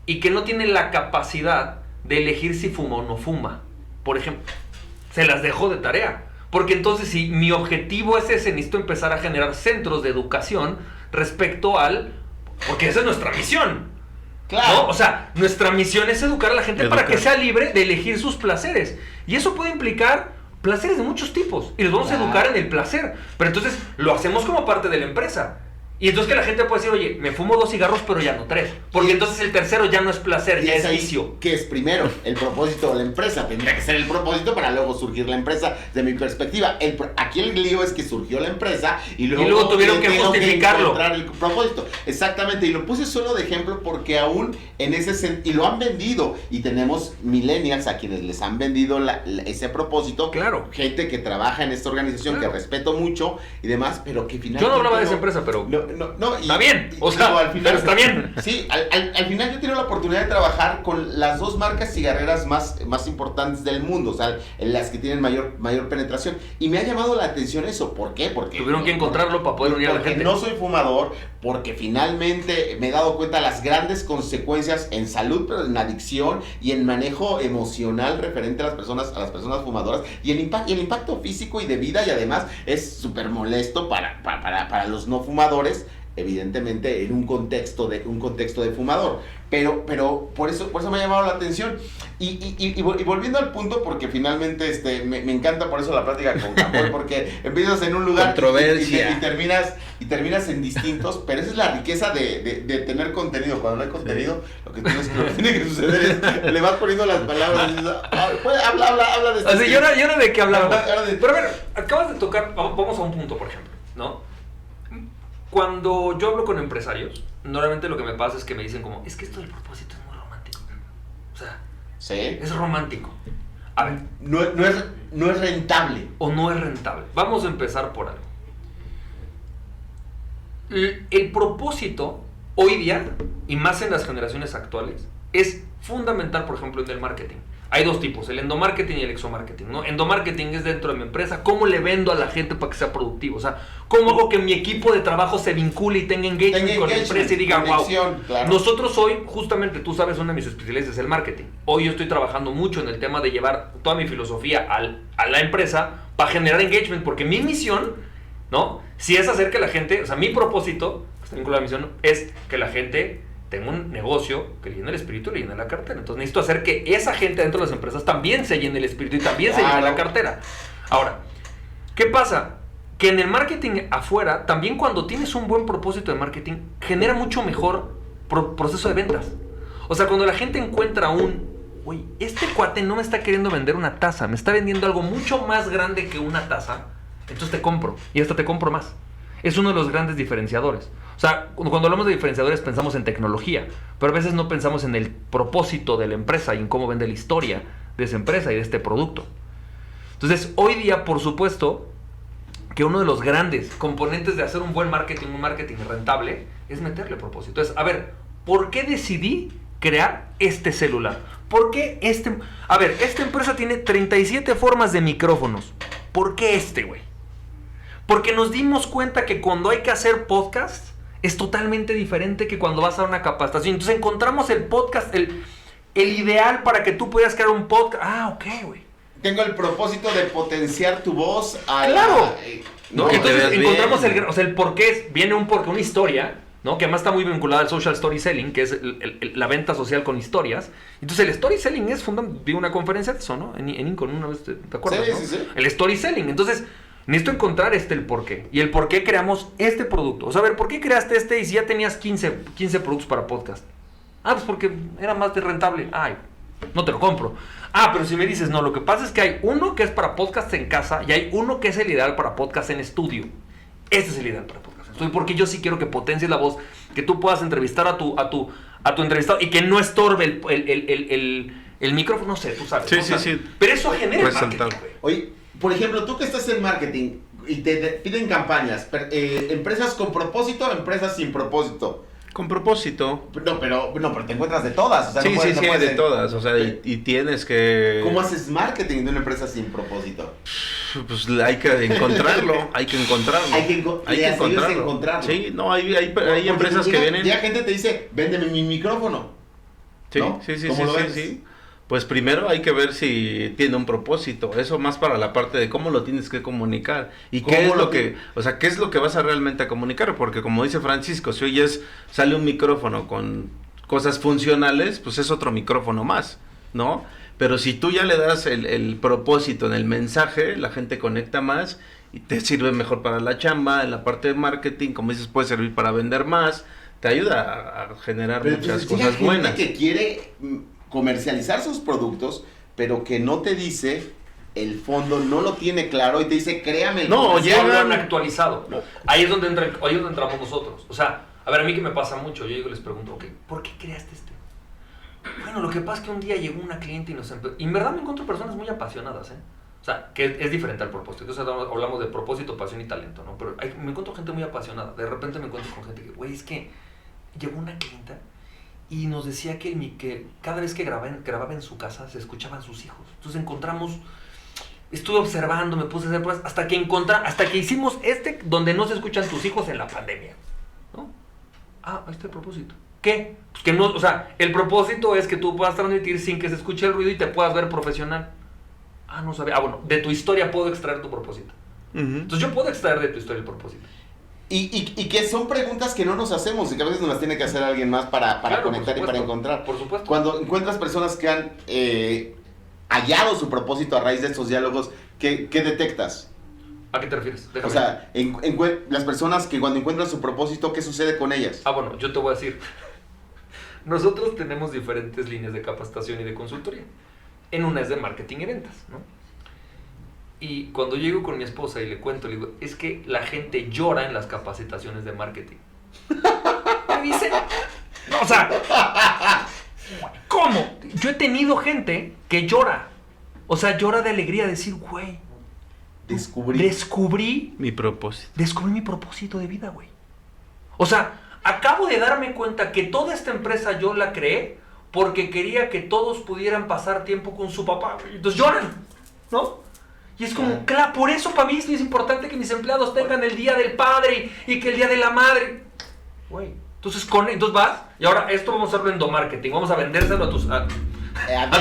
y que no tiene la capacidad de elegir si fuma o no fuma? Por ejemplo, se las dejo de tarea. Porque entonces si mi objetivo es ese, necesito empezar a generar centros de educación respecto al... Porque esa es nuestra misión. Claro. ¿No? O sea, nuestra misión es educar a la gente para que sea libre de elegir sus placeres. Y eso puede implicar placeres de muchos tipos. Y los vamos a educar en el placer. Pero entonces lo hacemos como parte de la empresa. Y entonces que la gente puede decir, oye, me fumo 2 cigarros, pero ya no 3. Porque entonces el tercero ya no es placer, ya es vicio. ¿Qué es primero? El propósito de la empresa. Tendría que ser el propósito para luego surgir la empresa, de mi perspectiva. Aquí el lío es que surgió la empresa y luego tuvieron que justificarlo. Que el propósito. Exactamente. Y lo puse solo de ejemplo porque aún en ese sentido, y lo han vendido. Y tenemos millennials a quienes les han vendido ese propósito. Claro. Gente que trabaja en esta organización, que respeto mucho y demás, pero que finalmente... Yo no hablaba de esa empresa, pero... No, está bien, o sea, al final, pero está bien. Sí, al final yo he tenido la oportunidad de trabajar con las 2 marcas cigarreras más importantes del mundo, o sea, en las que tienen mayor penetración. Y me ha llamado la atención eso. ¿Por qué? Porque tuvieron que encontrarlo para poder unir a la gente. Porque no soy fumador, porque finalmente me he dado cuenta de las grandes consecuencias en salud, pero en adicción y en manejo emocional referente a las personas fumadoras, y el impacto físico y de vida, y además es súper molesto para los no fumadores, evidentemente en un contexto de fumador, pero por eso me ha llamado la atención. Y volviendo al punto, porque finalmente me encanta por eso la plática con Capoy, porque empiezas en un lugar controversia y terminas en distintos, pero esa es la riqueza de tener contenido. Cuando no hay contenido, lo que tiene que suceder es le vas poniendo las palabras y dices, habla de esto. O sea, yo no de qué hablamos. Pero a ver, acabas de tocar, vamos a un punto, por ejemplo, ¿no? Cuando yo hablo con empresarios, normalmente lo que me pasa es que me dicen como, es que esto del propósito es muy romántico. O sea, sí, es romántico. A ver, no es rentable. O no es rentable. Vamos a empezar por algo. El propósito, hoy día, y más en las generaciones actuales, es fundamental, por ejemplo, en el marketing. Hay 2 tipos, el endomarketing y el exomarketing, ¿no? Endomarketing es dentro de mi empresa, ¿cómo le vendo a la gente para que sea productivo? O sea, ¿cómo hago que mi equipo de trabajo se vincule y tenga engagement con la empresa y diga, wow? Claro. Nosotros hoy, justamente, tú sabes, una de mis especialidades es el marketing. Hoy yo estoy trabajando mucho en el tema de llevar toda mi filosofía a la empresa para generar engagement, porque mi misión, ¿no? Si es hacer que la gente, o sea, mi propósito, está vinculado a la misión, es que la gente tengo un negocio que le llena el espíritu y le llena la cartera. Entonces necesito hacer que esa gente dentro de las empresas también se llene el espíritu y también se llene la cartera. Ahora, ¿qué pasa? Que en el marketing afuera, también cuando tienes un buen propósito de marketing, genera mucho mejor proceso de ventas. O sea, cuando la gente encuentra oye, este cuate no me está queriendo vender una taza, me está vendiendo algo mucho más grande que una taza, entonces te compro y hasta te compro más. Es uno de los grandes diferenciadores. O sea, cuando hablamos de diferenciadores pensamos en tecnología, pero a veces no pensamos en el propósito de la empresa y en cómo vende la historia de esa empresa y de este producto. Entonces, hoy día, por supuesto, que uno de los grandes componentes de hacer un buen marketing, un marketing rentable, es meterle propósito. Entonces, a ver, ¿por qué decidí crear este celular? ¿Por qué a ver, esta empresa tiene 37 formas de micrófonos. ¿Por qué güey? Porque nos dimos cuenta que cuando hay que hacer podcast es totalmente diferente que cuando vas a una capacitación. Entonces encontramos el podcast, el ideal para que tú puedas crear un podcast. Ah, ok, güey. Tengo el propósito de potenciar tu voz. ¡Claro! ¿No? Entonces encontramos el por qué. Viene un porqué, una historia, ¿no? Que además está muy vinculada al social storytelling, que es la venta social con historias. Entonces el storytelling es vi una conferencia de eso, ¿no? En Incon una vez, ¿te acuerdas? Sí, ¿no? sí. El storytelling. Entonces necesito encontrar el por qué. Y el por qué creamos este producto. O sea, a ver, ¿por qué creaste y si ya tenías 15 productos para podcast? Ah, pues porque era más de rentable. Ay, no te lo compro. Ah, pero si me dices, no, lo que pasa es que hay uno que es para podcast en casa y hay uno que es el ideal para podcast en estudio. Este es el ideal para podcast en estudio, porque yo sí quiero que potencies la voz, que tú puedas entrevistar a tu entrevistado y que no estorbe el micrófono, no sé, tú sabes. Sí, ¿no? sí, O sea, sí. pero eso genera Resaltar. marketing, güey. Oye, por ejemplo, tú que estás en marketing y te piden campañas, empresas con propósito, empresas sin propósito. Con propósito. No, pero te encuentras de todas. O sea, Sí, no puedes, sí, no puedes de todas. O sea, y tienes que... ¿Cómo haces marketing de una empresa sin propósito? Pues hay que encontrarlo, hay que encontrarlo. Hay que encontrarlo. Sí, no, hay Porque empresas que vienen... Ya gente te dice, véndeme mi micrófono. Sí, ¿no? sí, ¿Cómo lo ves? sí. Pues primero hay que ver si tiene un propósito. Eso más para la parte de cómo lo tienes que comunicar. Y qué es lo que... O sea, qué es lo que vas a realmente a comunicar. Porque como dice Francisco, si hoy sale un micrófono con cosas funcionales, pues es otro micrófono más, ¿no? Pero si tú ya le das el propósito en el mensaje, la gente conecta más y te sirve mejor para la chamba. En la parte de marketing, como dices, puede servir para vender más. Te ayuda a generar muchas cosas buenas. Que quiere comercializar sus productos, pero que no te dice el fondo, no lo tiene claro y te dice, créame. No lo han actualizado. Ahí es donde entramos nosotros. O sea, a ver, a mí que me pasa mucho, yo llego y les pregunto, okay, ¿por qué creaste este? Bueno, lo que pasa es que un día llegó una cliente y en verdad me encuentro personas muy apasionadas, ¿eh? O sea, que es diferente al propósito. Entonces hablamos de propósito, pasión y talento, ¿no? Pero me encuentro gente muy apasionada. De repente me encuentro con gente que, güey, es que llegó una clienta y nos decía que cada vez que grababa en su casa se escuchaban sus hijos. Entonces estuve observando, me puse a hacer pruebas hasta que hicimos donde no se escuchan tus hijos en la pandemia, ¿no? Ah, ahí está el propósito. ¿Qué? Pues que no, o sea, el propósito es que tú puedas transmitir sin que se escuche el ruido y te puedas ver profesional. Ah, no sabía. Ah, bueno, de tu historia puedo extraer tu propósito. Entonces yo puedo extraer de tu historia el propósito. Y que son preguntas que no nos hacemos y que a veces nos las tiene que hacer alguien más para claro, conectar y para encontrar. Por supuesto. Cuando encuentras personas que han hallado su propósito a raíz de estos diálogos, ¿qué detectas? ¿A qué te refieres? Déjame. O sea, las personas que cuando encuentran su propósito, ¿qué sucede con ellas? Ah, bueno, yo te voy a decir. Nosotros tenemos diferentes líneas de capacitación y de consultoría. En una es de marketing y ventas, ¿no? Y cuando llego con mi esposa y le cuento, le digo, es que la gente llora en las capacitaciones de marketing. Me dice, no, o sea, ¿cómo? Yo he tenido gente que llora. O sea, llora de alegría, decir, güey, descubrí mi propósito. Descubrí mi propósito de vida, güey. O sea, acabo de darme cuenta que toda esta empresa yo la creé porque quería que todos pudieran pasar tiempo con su papá, güey. Entonces lloran, ¿no? Y es como, claro, por eso para mí es importante que mis empleados tengan el día del padre y que el día de la madre. Güey, entonces vas, y ahora esto vamos a hacerlo en marketing, vamos a vendérselo a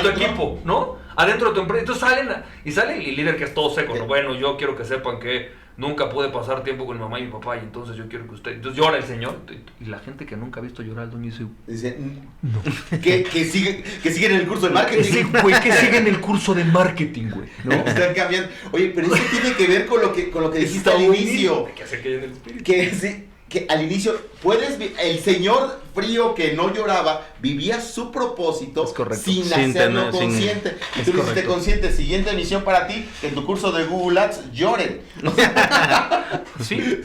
tu equipo, ¿no? Adentro de tu empresa. Entonces sale el líder que es todo seco, ¿no? Bueno, yo quiero que sepan que nunca pude pasar tiempo con mi mamá y mi papá y entonces yo quiero que usted... Entonces llora el señor y la gente que nunca ha visto llorar al dueño dice... No. Que siguen en el curso de marketing. Sí, güey, que siguen el curso de marketing, güey, ¿no? Están cambiando. Oye, pero eso tiene que ver con lo que dijiste al inicio. Hay que hacer que haya en el espíritu. Que al inicio, el señor frío que no lloraba, vivía su propósito sin hacerlo consciente. Y tú lo hiciste consciente. Siguiente misión para ti, que en tu curso de Google Ads lloren. Sí.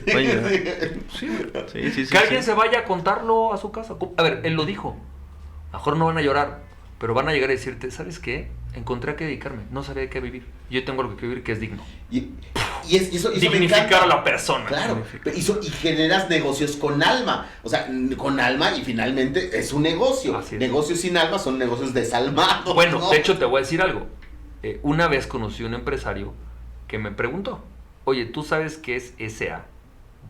Que alguien se vaya a contarlo a su casa. A ver, él lo dijo. A lo mejor no van a llorar, pero van a llegar a decirte, ¿sabes qué? Encontré a qué dedicarme, no sabía de qué vivir. Yo tengo algo que vivir que es digno. Y eso dignificar a la persona. Claro, y generas negocios con alma. O sea, con alma y finalmente es un negocio. Negocios sin alma son negocios desalmados. Bueno, ¿no? De hecho te voy a decir algo. Una vez conocí a un empresario que me preguntó, oye, ¿tú sabes qué es SA?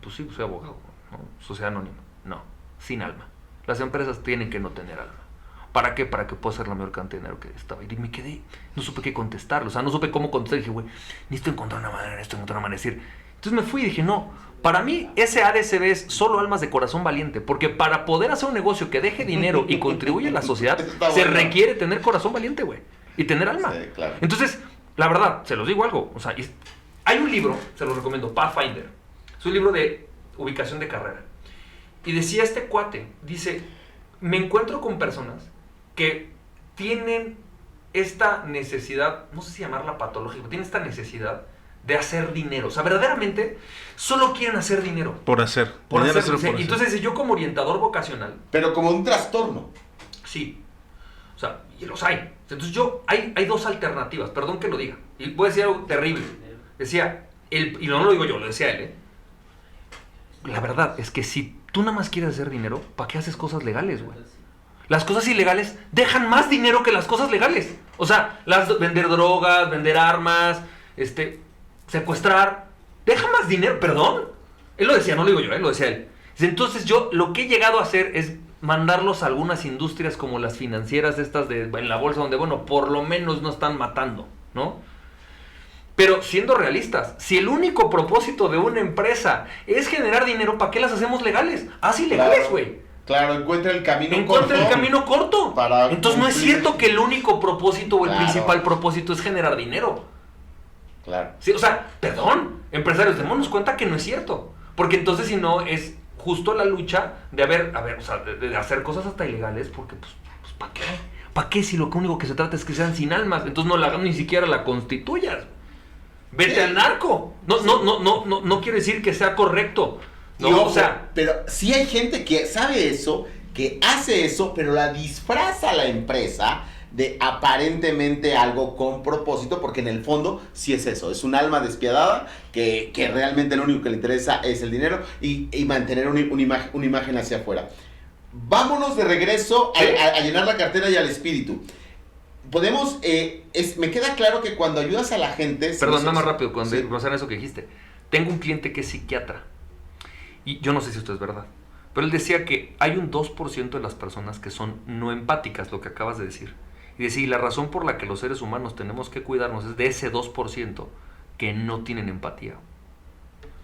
Pues sí, soy abogado, ¿no? Sociedad anónima. No, sin alma. Las empresas tienen que no tener alma. ¿Para qué? Para que pueda ser la mayor cantidad de dinero que estaba. Y me quedé, no supe qué contestarlo, o sea, no supe cómo contestar. Dije, güey, necesito encontrar una manera, decir. Entonces me fui y dije, no, para mí ese ADCB es solo almas de corazón valiente, porque para poder hacer un negocio que deje dinero y contribuye a la sociedad, se requiere tener corazón valiente, güey, y tener alma. Sí, claro. Entonces, la verdad, se los digo algo, o sea, Hay un libro, se lo recomiendo, Pathfinder. Es un libro de ubicación de carrera. Y decía este cuate, dice, me encuentro con personas que tienen esta necesidad, no sé si llamarla patológica, tienen esta necesidad de hacer dinero. O sea, verdaderamente solo quieren hacer dinero. Por hacer. Por Dinero hacer. solo por hacer. Entonces, yo como orientador vocacional, Pero como un trastorno. sí. O sea, y los hay. Entonces hay dos alternativas, perdón que lo diga. Y puede decir algo terrible. Decía, y no lo digo yo, lo decía él, La verdad es que si tú nada más quieres hacer dinero, ¿para qué haces cosas legales, güey? Las cosas ilegales dejan más dinero que las cosas legales. O sea, vender drogas, vender armas, secuestrar, deja más dinero, perdón. Él lo decía, no lo digo yo, lo decía él. Entonces yo lo que he llegado a hacer es mandarlos a algunas industrias como las financieras estas en la bolsa, donde, bueno, por lo menos no están matando, ¿no? Pero siendo realistas, si el único propósito de una empresa es generar dinero, ¿para qué las hacemos legales? Haz ilegales, güey. Claro, encuentra el camino Encuentra el camino corto. Para Entonces no es cumplir. cierto que el único propósito o el Claro. principal propósito es generar dinero. Claro. Sí, o sea, perdón, empresarios, démonos cuenta que no es cierto. Porque entonces si no es justo la lucha de o sea, de hacer cosas hasta ilegales, porque pues ¿para qué? ¿Para qué si lo único que se trata es que sean sin almas? Entonces no la hagan, ni siquiera la constituyas. Vete Sí. al narco. No quiere decir que sea correcto. Y No, ojo, o sea, pero sí hay gente que sabe eso, que hace eso, pero la disfraza la empresa de aparentemente algo con propósito, porque en el fondo sí es eso, es un alma despiadada que realmente lo único que le interesa es el dinero y mantener una imagen hacia afuera. Vámonos de regreso a llenar la cartera y al espíritu. Podemos, me queda claro que cuando ayudas a la gente... perdón, nada más rápido, con Sí. relación a eso que dijiste. Tengo un cliente que es psiquiatra. Y yo no sé si esto es verdad. Pero él decía que hay un 2% de las personas que son no empáticas, lo que acabas de decir. Y decía, y la razón por la que los seres humanos tenemos que cuidarnos es de ese 2% que no tienen empatía.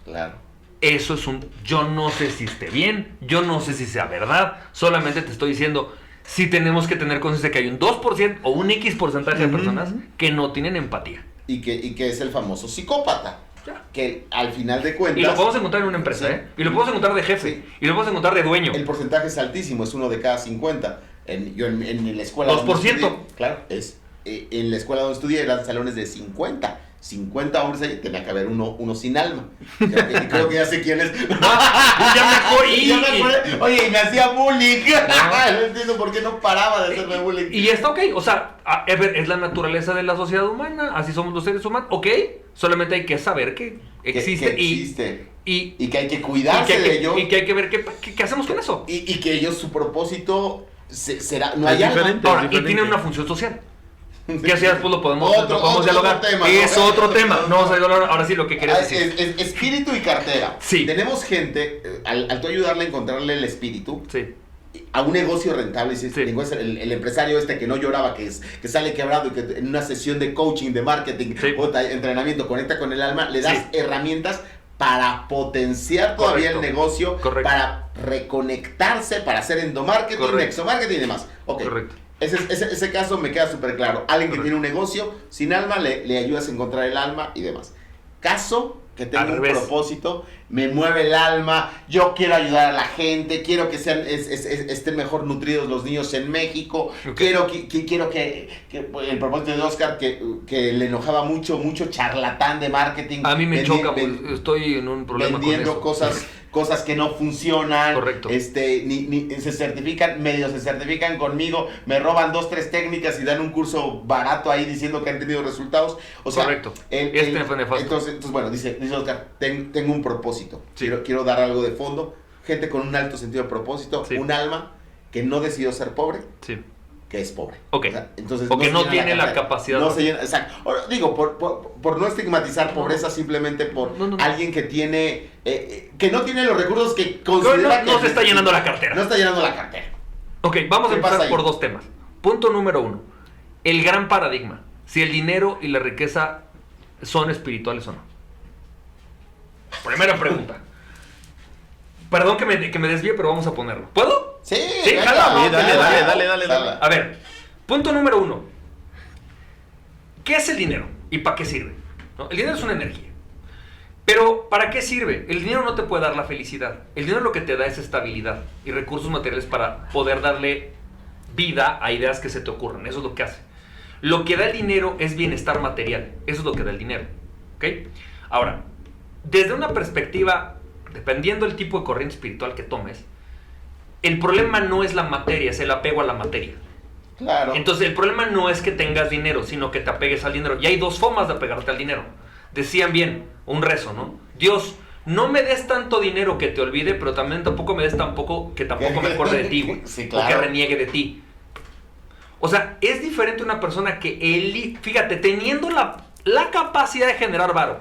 Claro. Eso es yo no sé si esté bien, yo no sé si sea verdad, solamente te estoy diciendo, sí tenemos que tener conciencia de que hay un 2% o un X porcentaje de personas que no tienen empatía. Y que es el famoso psicópata. Ya. Que al final de cuentas... Y lo podemos encontrar en una empresa, Sí. Y lo podemos encontrar de jefe, Sí. y lo podemos encontrar de dueño. El porcentaje es altísimo, es 1 de cada 50. Yo en la escuela... 2%. donde estudié, claro, en la escuela donde estudié eran salones de 50. 50 hombres ahí, tenía que haber uno sin alma. Creo que ya sé quién es. Ya mejor Ya me acordé. Oye, y me hacía bullying. No entiendo por qué no paraba de hacerme bullying. Y está ok, o sea, es la naturaleza de la sociedad humana, así somos los seres humanos, ok, solamente hay que saber que existe, Que existe. y Y que hay que cuidarse de ello. y que hay que ver qué hacemos con eso. Y que ellos, su propósito será... No Es hay alma. diferente. Ahora, y diferente. tienen una función social. Que así después lo podemos Otro dialogar. tema, Es ¿no? otro tema. No vamos a dialogar ahora sí lo que querías decir. Es espíritu y cartera. Sí. Tenemos gente, al tú ayudarle a encontrarle el espíritu, Sí. a un negocio rentable, Sí. el empresario que no lloraba, que sale quebrado y que en una sesión de coaching, de marketing, Sí. o de entrenamiento, conecta con el alma, le das Sí. herramientas para potenciar todavía Correcto. el negocio, Correcto. para reconectarse, para hacer endomarketing, Correcto. exomarketing y demás. Ok. Correcto. Ese caso me queda súper claro. Alguien que Correcto. tiene un negocio sin alma, le ayudas a encontrar el alma y demás. Caso que tenga Al un revés. propósito, me mueve el alma, yo quiero ayudar a la gente, quiero que estén mejor nutridos los niños en México, Ok. quiero que el propósito de Oscar, que le enojaba mucho charlatán de marketing. A mí me vendi- choca, ven- pues, estoy en un problema con vendiendo eso. cosas que no funcionan. Correcto. Ni se certifican conmigo, me roban 2-3 técnicas y dan un curso barato ahí diciendo que han tenido resultados. O sea, Correcto. Este fue nefasto. entonces, bueno, dice Oscar, tengo un propósito. Sí. Quiero dar algo de fondo. Gente con un alto sentido de propósito, Sí. un alma que no decidió ser pobre, Sí. que es pobre. Ok. O sea, entonces O que se no llena tiene la cartera. capacidad. No se llena, exacto. Ahora, digo, por no estigmatizar pobreza, simplemente por No. alguien que tiene, que no tiene los recursos que No, considera que no se está llenando la cartera. No está llenando la cartera. Ok, vamos a ¿Qué pasa empezar ahí? por dos temas. Punto número 1. El gran paradigma. Si el dinero y la riqueza son espirituales o no. Primera pregunta. Perdón que me desvíe, pero vamos a ponerlo. ¿Puedo? Sí, Sí, venga, jala, vamos, dale, jala, dale, dale. jala. A ver, punto número 1. ¿Qué es el dinero y para qué sirve? ¿No? El dinero es una energía. Pero, ¿para qué sirve? El dinero no te puede dar la felicidad. El dinero lo que te da es estabilidad y recursos materiales para poder darle vida a ideas que se te ocurren. Eso es lo que hace. Lo que da el dinero es bienestar material. Eso es lo que da el dinero. ¿Ok? Ahora, desde una perspectiva, dependiendo del tipo de corriente espiritual que tomes, el problema no es la materia, es el apego a la materia. Claro. Entonces, el problema no es que tengas dinero, sino que te apegues al dinero. Y hay dos formas de apegarte al dinero. Decían bien, un rezo, ¿no? Dios, no me des tanto dinero que te olvide, pero también tampoco me des tan poco que tampoco me acuerde de ti, güey. Sí, claro. O que reniegue de ti. O sea, es diferente una persona que fíjate, teniendo la capacidad de generar varo,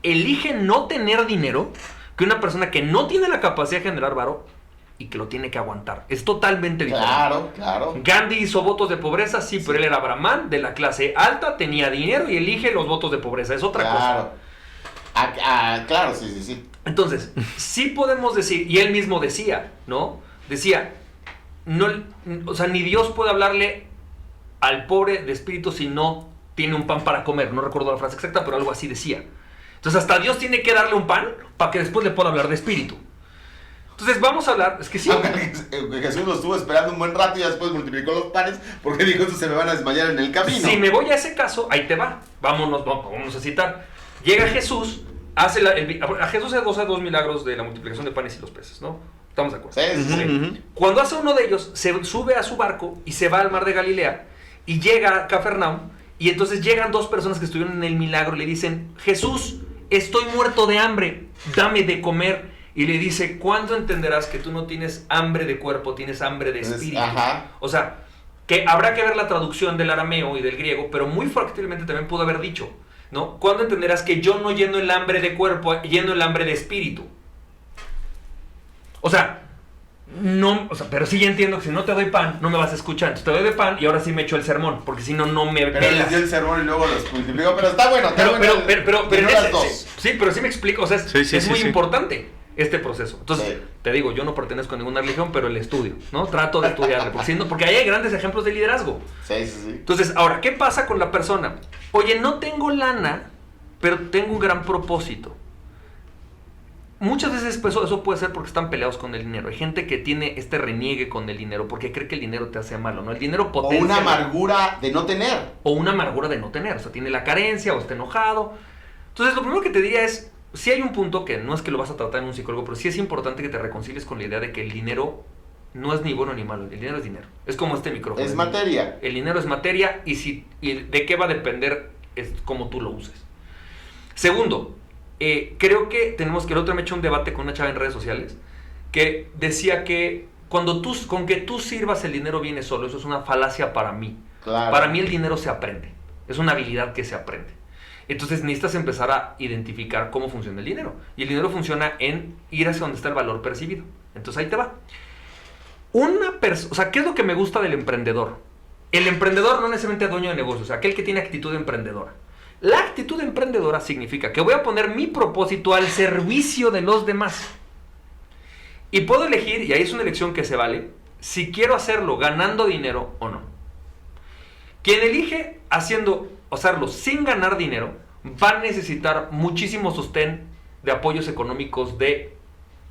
elige no tener dinero, que una persona que no tiene la capacidad de generar varo y que lo tiene que aguantar. Es totalmente diferente. Claro, claro. Gandhi hizo votos de pobreza, sí, pero él era brahman, de la clase alta, tenía dinero y elige los votos de pobreza. Es otra cosa. Claro, sí. Entonces, sí podemos decir, y él mismo decía, ¿no? Decía, no, o sea, ni Dios puede hablarle al pobre de espíritu si no tiene un pan para comer. No recuerdo la frase exacta, pero algo así decía. Entonces, hasta Dios tiene que darle un pan para que después le pueda hablar de espíritu. Entonces, vamos a hablar, es que sí. Jesús lo estuvo esperando un buen rato y después multiplicó los panes porque dijo, estos se me van a desmayar en el camino. Si me voy a ese caso, ahí te va. Vámonos a citar. Llega Jesús, a Jesús se goza dos milagros de la multiplicación de panes y los peces, ¿no? ¿Estamos de acuerdo? Sí. Cuando hace uno de ellos, se sube a su barco y se va al mar de Galilea y llega a Cafarnaum, y entonces llegan dos personas que estuvieron en el milagro y le dicen, Jesús, estoy muerto de hambre, dame de comer. Y le dice, ¿cuándo entenderás que tú no tienes hambre de cuerpo, tienes hambre de espíritu? Ajá. O sea, que habrá que ver la traducción del arameo y del griego, pero muy factiblemente también pudo haber dicho, ¿no? ¿Cuándo entenderás que yo no lleno el hambre de cuerpo, lleno el hambre de espíritu? O sea, pero sí ya entiendo que si no te doy pan, no me vas a escuchar. Entonces te doy de pan y ahora sí me echo el sermón, porque si no, no me Pero pelas. les dio el sermón y luego los multiplicó, pero está bueno. Pero las dos. sí, pero sí me explico, o sea, es muy sí. importante este proceso. Entonces, te digo, yo no pertenezco a ninguna religión, pero el estudio, ¿no? Trato de estudiarle, porque ahí hay grandes ejemplos de liderazgo. Sí. Entonces, ahora, ¿qué pasa con la persona? Oye, no tengo lana, pero tengo un gran propósito. Muchas veces eso puede ser porque están peleados con el dinero. Hay gente que tiene este reniegue con el dinero porque cree que el dinero te hace malo, ¿no? El dinero potencia. O una amargura de no tener. O una amargura de no tener. O sea, tiene la carencia o está enojado. Entonces, lo primero que te diría es, si hay un punto que no es que lo vas a tratar en un psicólogo, pero sí es importante que te reconcilies con la idea de que el dinero no es ni bueno ni malo. El dinero es dinero. Es como este micrófono. Es materia. El dinero es materia y de qué va a depender es cómo tú lo uses. Segundo, creo que tenemos que el otro me echó un debate con una chava en redes sociales que decía que con que tú sirvas el dinero viene solo. Eso es una falacia para mí. Claro. Para mí el dinero se aprende. Es una habilidad que se aprende. Entonces necesitas empezar a identificar cómo funciona el dinero. Y el dinero funciona en ir hacia donde está el valor percibido. Entonces ahí te va. O sea, ¿qué es lo que me gusta del emprendedor? El emprendedor no necesariamente es dueño de negocios, aquel que tiene actitud emprendedora. La actitud emprendedora significa que voy a poner mi propósito al servicio de los demás. Y puedo elegir, y ahí es una elección que se vale, si quiero hacerlo ganando dinero o no. Quien elige hacerlo sin ganar dinero va a necesitar muchísimo sostén de apoyos económicos, de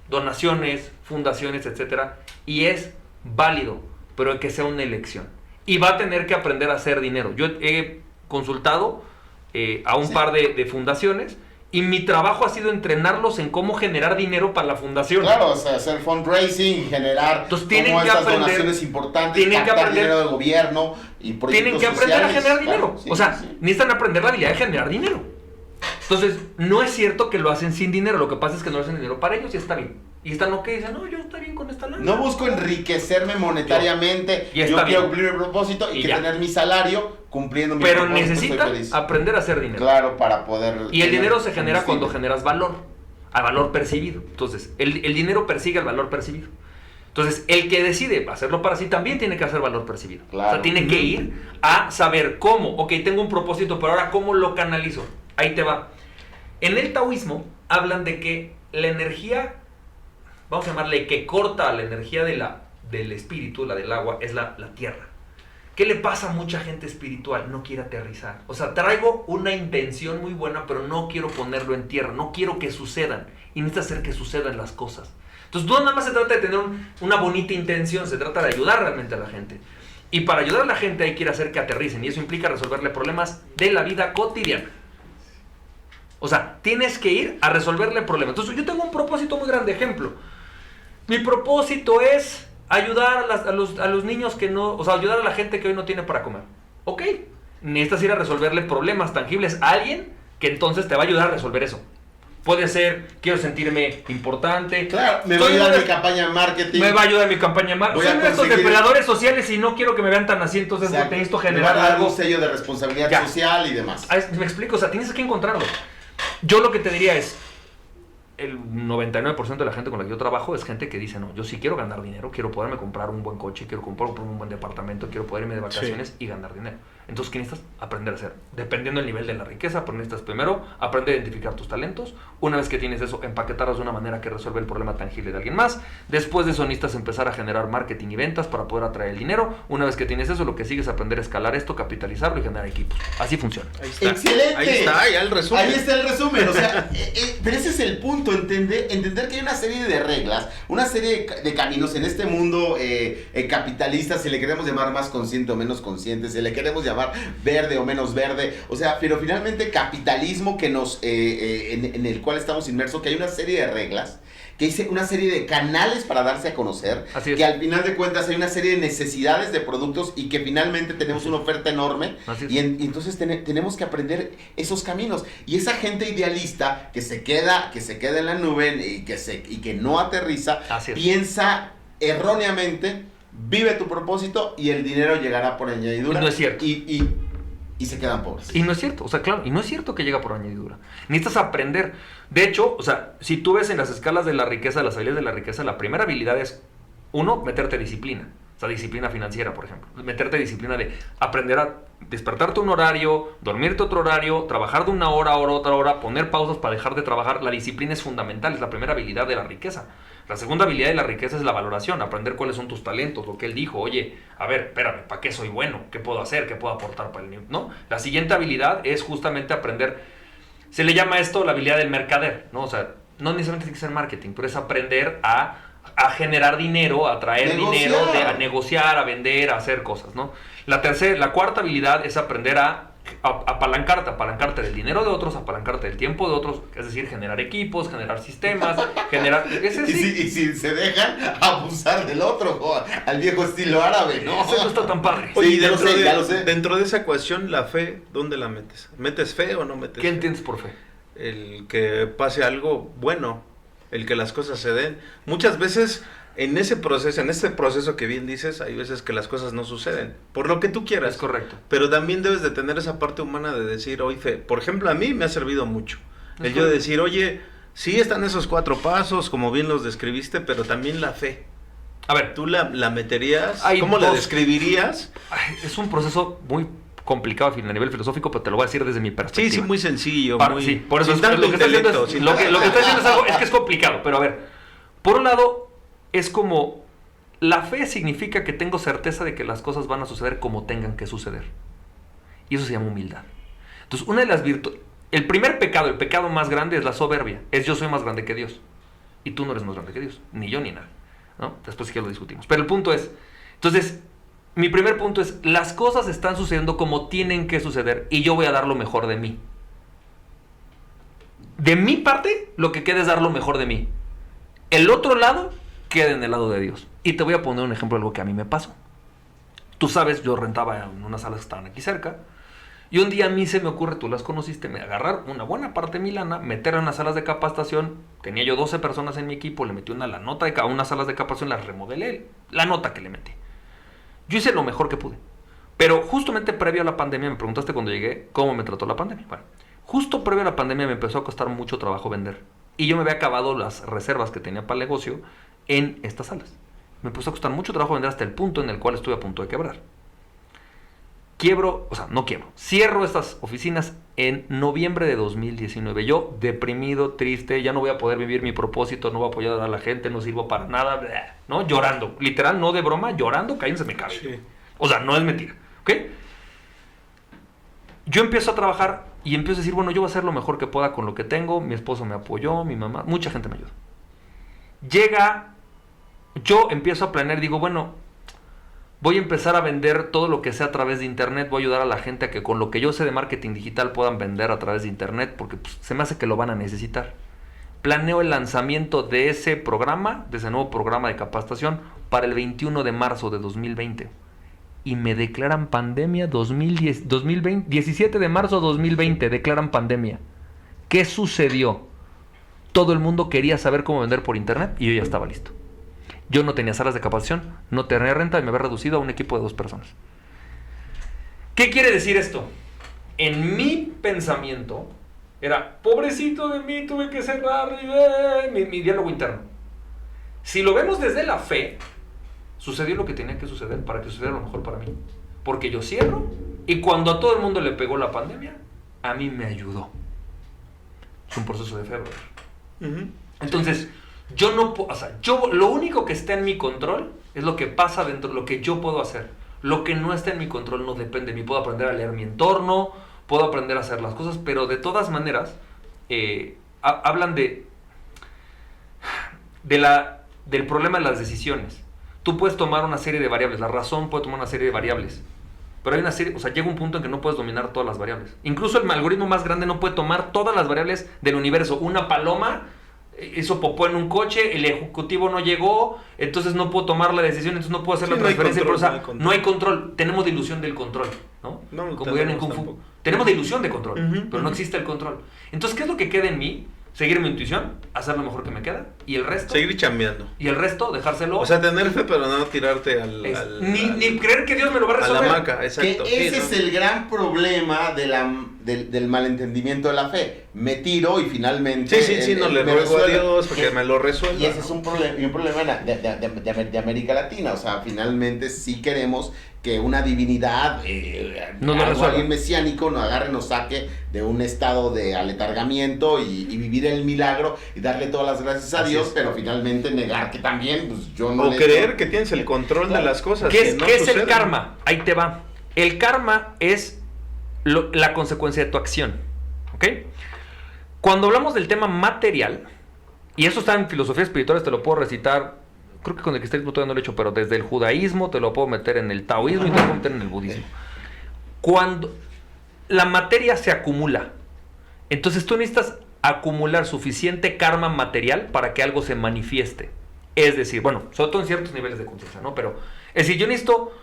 donaciones, fundaciones, etcétera, y es válido, pero que sea una elección. Y va a tener que aprender a hacer dinero. Yo he consultado a un par de fundaciones y mi trabajo ha sido entrenarlos en cómo generar dinero para la fundación. Claro, o sea, hacer fundraising, generar tienen que estas aprender, donaciones importantes, tienen que aprender dinero del gobierno y proyectos tienen que aprender sociales. a generar dinero. Claro, sí, o sea, sí. necesitan aprender la habilidad de generar dinero. Entonces, no es cierto que lo hacen sin dinero. Lo que pasa es que no hacen dinero para ellos y está bien. Y están ok, dicen, no, yo está bien con esta lana. No busco enriquecerme monetariamente. Yo Yo quiero bien. cumplir mi propósito y que ya. tener mi salario cumpliendo mi Pero propósito. necesitan estoy feliz. aprender a hacer dinero. Claro, para poder. Y el tener dinero se genera combustible. cuando generas valor, a valor percibido. Entonces, el dinero persigue el valor percibido. Entonces, el que decide hacerlo para sí también tiene que hacer valor percibido. Claro. O sea, tiene que ir a saber cómo. Ok, tengo un propósito, pero ahora ¿cómo lo canalizo? Ahí te va. En el taoísmo hablan de que la energía, vamos a llamarle que corta la energía del espíritu, la del agua, es la tierra. ¿Qué le pasa a mucha gente espiritual? No quiere aterrizar. O sea, traigo una intención muy buena, pero no quiero ponerlo en tierra. No quiero que sucedan. Y necesitas hacer que sucedan las cosas. Entonces, no nada más se trata de tener una bonita intención. Se trata de ayudar realmente a la gente. Y para ayudar a la gente hay que ir a hacer que aterricen. Y eso implica resolverle problemas de la vida cotidiana. O sea, tienes que ir a resolverle problemas. Entonces, yo tengo un propósito muy grande. Ejemplo. Mi propósito es ayudar a los niños que no... O sea, ayudar a la gente que hoy no tiene para comer. Ok. Necesitas ir a resolverle problemas tangibles a alguien que entonces te va a ayudar a resolver eso. Puede ser, quiero sentirme importante. Claro, me va a ayudar mi campaña de marketing. Me va a ayudar mi campaña de marketing. Soy uno de estos depredadores sociales y no quiero que me vean tan así, entonces necesito generar algo. Un sello de responsabilidad social y demás. Me explico, o sea, tienes que encontrarlo. Yo lo que te diría es, el 99% de la gente con la que yo trabajo es gente que dice, no, yo sí quiero ganar dinero, quiero poderme comprar un buen coche, quiero comprar un buen departamento, quiero poder irme de vacaciones y ganar dinero. Entonces, ¿qué necesitas? Aprender a hacer. Dependiendo del nivel de la riqueza, pero necesitas primero aprender a identificar tus talentos. Una vez que tienes eso, empaquetarlos de una manera que resuelve el problema tangible de alguien más. Después de eso, necesitas empezar a generar marketing y ventas para poder atraer el dinero. Una vez que tienes eso, lo que sigue es aprender a escalar esto, capitalizarlo y generar equipos. Así funciona. Ahí está. ¡Excelente! Ahí está, ya el resumen. Ahí está el resumen. O sea, pero ese es el punto, entender que hay una serie de reglas, una serie de caminos en este mundo capitalista, si le queremos llamar más consciente o menos consciente, si le queremos llamar verde o menos verde, o sea, pero finalmente capitalismo que nos en el cual estamos inmersos, que hay una serie de reglas, que hay una serie de canales para darse a conocer, que al final de cuentas hay una serie de necesidades de productos y que finalmente tenemos una oferta enorme y entonces tenemos que aprender esos caminos. Y esa gente idealista que se queda en la nube y que no aterriza, piensa erróneamente, vive tu propósito y el dinero llegará por añadidura. Y no es cierto. Y se quedan pobres. Y no es cierto, o sea, claro, y no es cierto que llega por añadidura. Necesitas aprender. De hecho, o sea, si tú ves en las escalas de la riqueza, las habilidades de la riqueza, la primera habilidad es, uno, meterte disciplina. O sea, disciplina financiera, por ejemplo. Meterte disciplina de aprender a despertarte un horario, dormirte otro horario, trabajar de una hora a otra hora, poner pausas para dejar de trabajar. La disciplina es fundamental, es la primera habilidad de la riqueza. La segunda habilidad de la riqueza es la valoración, aprender cuáles son tus talentos, lo que él dijo. Oye, a ver, espérame, ¿para qué soy bueno? ¿Qué puedo hacer? ¿Qué puedo aportar para el niño? ¿No? La siguiente habilidad es justamente aprender, se le llama esto la habilidad del mercader, ¿no? O sea, no necesariamente tiene que ser marketing, pero es aprender a generar dinero, a traer dinero, a negociar, a vender, a hacer cosas, ¿no? La cuarta habilidad es aprender a apalancarte del dinero de otros, apalancarte del tiempo de otros, es decir, generar equipos, generar sistemas, generar... Y si se dejan abusar del otro, al viejo estilo árabe, ¿no? Eso no está tan padre. Oye, sí, ya lo sé. Dentro de esa ecuación, la fe, ¿dónde la metes? ¿Metes fe o no metes fe? ¿Qué entiendes por fe? El que pase algo bueno, el que las cosas se den. Muchas veces en este proceso que bien dices, hay veces que las cosas no suceden, por lo que tú quieras. Es correcto. Pero también debes de tener esa parte humana de decir, oye, fe, por ejemplo, a mí me ha servido mucho. El yo de decir, oye, sí están esos 4 pasos, como bien los describiste, pero también la fe. A ver, ¿tú la meterías? ¿Cómo la describirías? Es un proceso muy complicado a nivel filosófico, pero te lo voy a decir desde mi perspectiva. Sí, muy sencillo. Sí, por eso lo que estoy diciendo es algo, es que es complicado, pero a ver, por un lado, es como, la fe significa que tengo certeza de que las cosas van a suceder como tengan que suceder. Y eso se llama humildad. Entonces, una de las virtudes, el primer pecado, el pecado más grande es la soberbia, es yo soy más grande que Dios. Y tú no eres más grande que Dios, ni yo ni nadie, ¿no? Después sí que lo discutimos. Pero el punto es, entonces, mi primer punto es, las cosas están sucediendo como tienen que suceder y yo voy a dar lo mejor de mí. De mi parte, lo que queda es dar lo mejor de mí. El otro lado queda en el lado de Dios. Y te voy a poner un ejemplo de algo que a mí me pasó. Tú sabes, yo rentaba en unas salas que estaban aquí cerca. Y un día a mí se me ocurre, tú las conociste, agarrar una buena parte de mi lana, meterla en las salas de capacitación. Tenía yo 12 personas en mi equipo, le metí una la nota de cada unas salas de capacitación, las remodelé, la nota que le metí. Yo hice lo mejor que pude. Pero justamente previo a la pandemia, me preguntaste cuando llegué, ¿cómo me trató la pandemia? Bueno, justo previo a la pandemia me empezó a costar mucho trabajo vender. Y yo me había acabado las reservas que tenía para el negocio en estas salas. Me empezó a costar mucho trabajo vender hasta el punto en el cual estuve a punto de quebrar. Cierro estas oficinas en noviembre de 2019. Yo deprimido, triste, ya no voy a poder vivir mi propósito, no voy a apoyar a la gente, no sirvo para nada, ¿no? Llorando, literal, no de broma, llorando, cayéndose me cabe. Sí. O sea, no es mentira. ¿Ok? Yo empiezo a trabajar y empiezo a decir, bueno, yo voy a hacer lo mejor que pueda con lo que tengo. Mi esposo me apoyó, mi mamá, mucha gente me ayudó. Yo empiezo a planear, digo, bueno, voy a empezar a vender todo lo que sea a través de internet. Voy a ayudar a la gente a que con lo que yo sé de marketing digital puedan vender a través de internet, porque pues, se me hace que lo van a necesitar. Planeo el lanzamiento de ese programa, de ese nuevo programa de capacitación, para el 21 de marzo de 2020. Y me declaran pandemia 17 de marzo de 2020, declaran pandemia. ¿Qué sucedió? Todo el mundo quería saber cómo vender por internet y yo ya estaba listo. Yo no tenía salas de capacitación, no tenía renta y me había reducido a un equipo de 2 personas. ¿Qué quiere decir esto? En mi pensamiento era, pobrecito de mí, tuve que cerrar mi diálogo interno. Si lo vemos desde la fe, sucedió lo que tenía que suceder para que sucediera lo mejor para mí. Porque yo cierro y cuando a todo el mundo le pegó la pandemia, a mí me ayudó. Es un proceso de fe, brother. Entonces, yo no puedo, o sea, lo único que está en mi control es lo que pasa dentro, lo que yo puedo hacer. Lo que no está en mi control no depende de mí. Puedo aprender a leer mi entorno, puedo aprender a hacer las cosas, pero de todas maneras, hablan del problema de las decisiones. Tú puedes tomar una serie de variables, la razón puede tomar una serie de variables, pero hay una serie, o sea, llega un punto en que no puedes dominar todas las variables. Incluso el algoritmo más grande no puede tomar todas las variables del universo. Una paloma hizo popó en un coche, el ejecutivo no llegó, entonces no puedo tomar la decisión, entonces no puedo hacer la transferencia. No hay control, tenemos la ilusión del control, ¿no? Como dirían en Kung Fu. Tampoco. Tenemos la ilusión de control, pero no existe el control. Entonces, ¿qué es lo que queda en mí? Seguir mi intuición, hacer lo mejor que me queda, y el resto... Seguir chambeando. Y el resto, dejárselo... O sea, tener fe, pero no tirarte ni creer que Dios me lo va a resolver. A la hamaca, exacto. Que ese es el gran problema del malentendimiento de la fe. Me tiro y finalmente... Sí, no le ruego a Dios porque me lo resuelva. Y ese es un problema de América Latina. O sea, finalmente sí queremos que una divinidad, alguien mesiánico, nos agarre, nos saque de un estado de aletargamiento y vivir el milagro y darle todas las gracias a Dios, pero finalmente negar que también, pues yo no... O creer que tienes el control de las cosas. ¿Qué es el karma? Ahí te va. El karma es la consecuencia de tu acción. ¿Ok? Cuando hablamos del tema material, y eso está en filosofías espirituales, te lo puedo recitar. Creo que con el cristianismo todavía no lo he hecho, pero desde el judaísmo te lo puedo meter en el taoísmo y te lo puedo meter en el budismo. Cuando la materia se acumula, entonces tú necesitas acumular suficiente karma material para que algo se manifieste. Es decir, bueno, sobre todo en ciertos niveles de conciencia, ¿no? Pero, es decir, yo necesito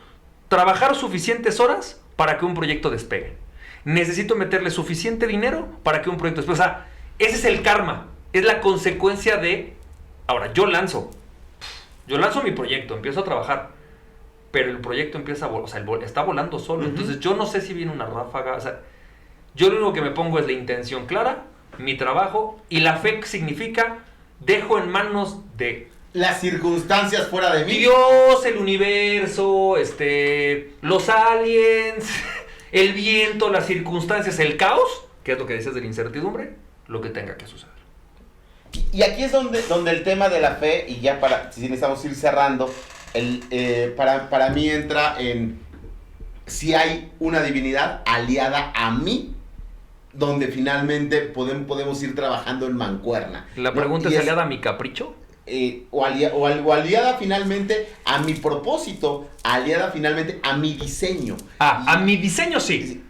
trabajar suficientes horas para que un proyecto despegue. Necesito meterle suficiente dinero para que un proyecto despegue. O sea, ese es el karma. Es la consecuencia de... Ahora, yo lanzo mi proyecto, empiezo a trabajar, pero el proyecto empieza a volar, o sea, está volando solo. Entonces yo no sé si viene una ráfaga, o sea, yo lo único que me pongo es la intención clara, mi trabajo, y la fe significa dejo en manos de las circunstancias fuera de mí. Dios, el universo, los aliens, el viento, las circunstancias, el caos, que es lo que dices de la incertidumbre, lo que tenga que suceder. Y aquí es donde el tema de la fe, y ya si necesitamos ir cerrando, para mí entra en si hay una divinidad aliada a mí, donde finalmente podemos ir trabajando en mancuerna. La pregunta es aliada a mi capricho. O aliada finalmente a mi propósito, aliada finalmente a mi diseño. A mi diseño sí.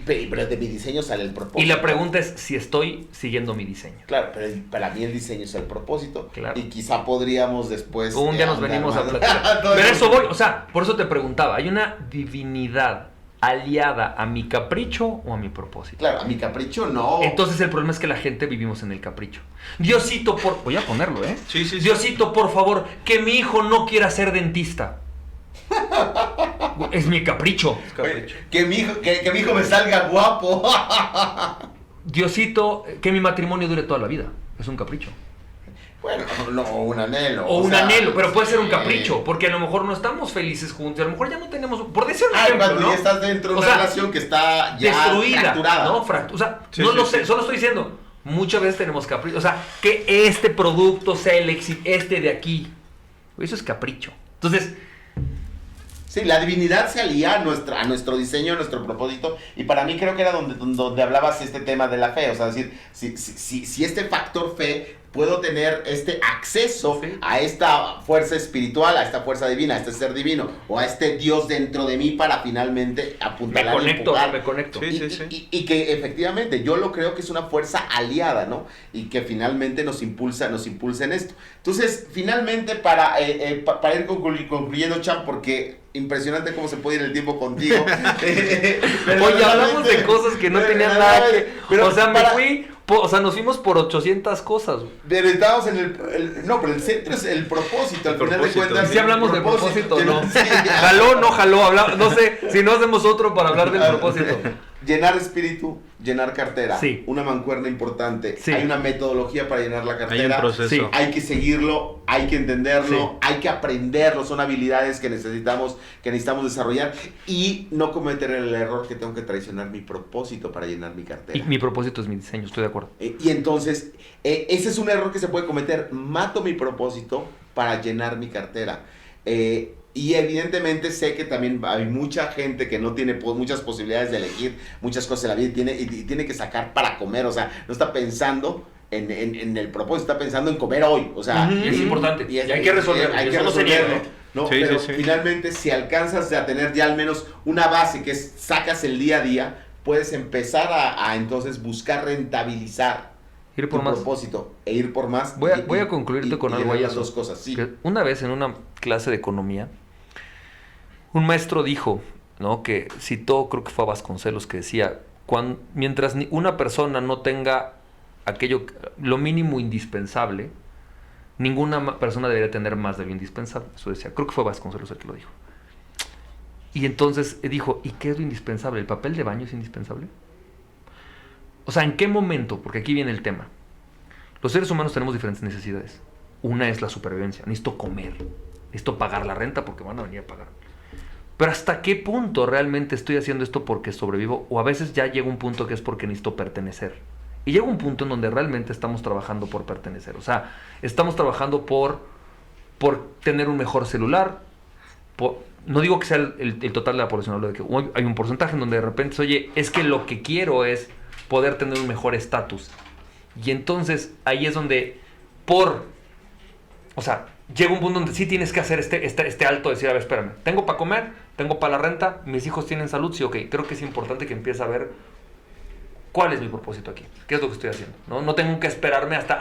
Pero de mi diseño sale el propósito. Y la pregunta es si estoy siguiendo mi diseño. Claro, pero para mí el diseño es el propósito. Claro. Y quizá podríamos después... Un día nos venimos a platicar. Pero eso voy, o sea, por eso te preguntaba, ¿hay una divinidad aliada a mi capricho o a mi propósito? Claro, a mi capricho no. Entonces el problema es que la gente vivimos en el capricho. Diosito, voy a ponerlo, Sí. Diosito, por favor, que mi hijo no quiera ser dentista. Es mi capricho. Que mi hijo me salga guapo. Diosito, que mi matrimonio dure toda la vida. Es un capricho. Bueno, no, un anhelo. O un anhelo, pero puede ser un capricho, porque a lo mejor no estamos felices juntos, a lo mejor ya no tenemos, por decir un ejemplo, cuando ya estás dentro de una relación que está ya destruida, fracturada. ¿no? O sea, no lo sé, solo estoy diciendo, muchas veces tenemos capricho, o sea, que este producto sea el éxito, de aquí, eso es capricho. Entonces, Sí, la divinidad se alía a nuestro diseño, a nuestro propósito, y para mí creo que era donde hablabas este tema de la fe, o sea, decir, si este factor fe, puedo tener este acceso a esta fuerza espiritual, a esta fuerza divina, a este ser divino, o a este Dios dentro de mí para finalmente apuntalar y empujar. Me conecto. Y que efectivamente yo lo creo que es una fuerza aliada, ¿no? Y que finalmente nos impulsa en esto. Entonces, finalmente, para ir concluyendo, Champ, porque impresionante cómo se puede ir el tiempo contigo. Oye, hablamos de cosas que no tenían nada que... nos fuimos por 800 cosas. Pero estábamos en pero el centro es el propósito, al final de cuentas. Si hablamos de propósito, ¿no? Sí, Jaló, no jaló, no sé, si no hacemos otro para hablar del propósito. Llenar espíritu, llenar cartera. Sí. Una mancuerna importante. Sí. Hay una metodología para llenar la cartera. Hay un proceso. Sí. Hay que seguirlo, hay que entenderlo, Sí. hay que aprenderlo. Son habilidades que necesitamos desarrollar y no cometer el error que tengo que traicionar mi propósito para llenar mi cartera. Y mi propósito es mi diseño, estoy de acuerdo. Y entonces, ese es un error que se puede cometer. Mato mi propósito para llenar mi cartera. Y evidentemente sé que también hay mucha gente que no tiene muchas posibilidades de elegir muchas cosas en la vida y tiene que sacar para comer. O sea, no está pensando en el propósito, está pensando en comer hoy. O sea, Es importante. Y hay que resolverlo. Hay que Eso no se niega, resolverlo, ¿no? Sí, Pero sí. finalmente, si alcanzas a tener ya al menos una base que es sacas el día a día, puedes empezar a entonces buscar rentabilizar Ir por tu más. propósito e ir por más. Voy a concluirte con algo llenar ahí. las dos cosas, sí. Que una vez en una clase de economía, un maestro dijo, ¿no? Que citó, creo que fue a Vasconcelos, que decía, mientras una persona no tenga lo mínimo indispensable, ninguna persona debería tener más de lo indispensable. Eso decía, creo que fue Vasconcelos el que lo dijo. Y entonces dijo, ¿y qué es lo indispensable? ¿El papel de baño es indispensable? O sea, ¿en qué momento? Porque aquí viene el tema. Los seres humanos tenemos diferentes necesidades. Una es la supervivencia. Necesito comer. Necesito pagar la renta porque van a venir a pagar. Pero ¿hasta qué punto realmente estoy haciendo esto porque sobrevivo? O a veces ya llega un punto que es porque necesito pertenecer. Y llega un punto en donde realmente estamos trabajando por pertenecer. O sea, estamos trabajando por tener un mejor celular. No digo que sea el total de la población, hablo de que hay un porcentaje en donde de repente, oye, es que lo que quiero es poder tener un mejor estatus. Y entonces ahí es donde llega un punto donde sí tienes que hacer este alto, decir, a ver, espérame, tengo para comer, tengo para la renta, mis hijos tienen salud, sí, ok, creo que es importante que empiece a ver cuál es mi propósito aquí, qué es lo que estoy haciendo, no tengo que esperarme hasta,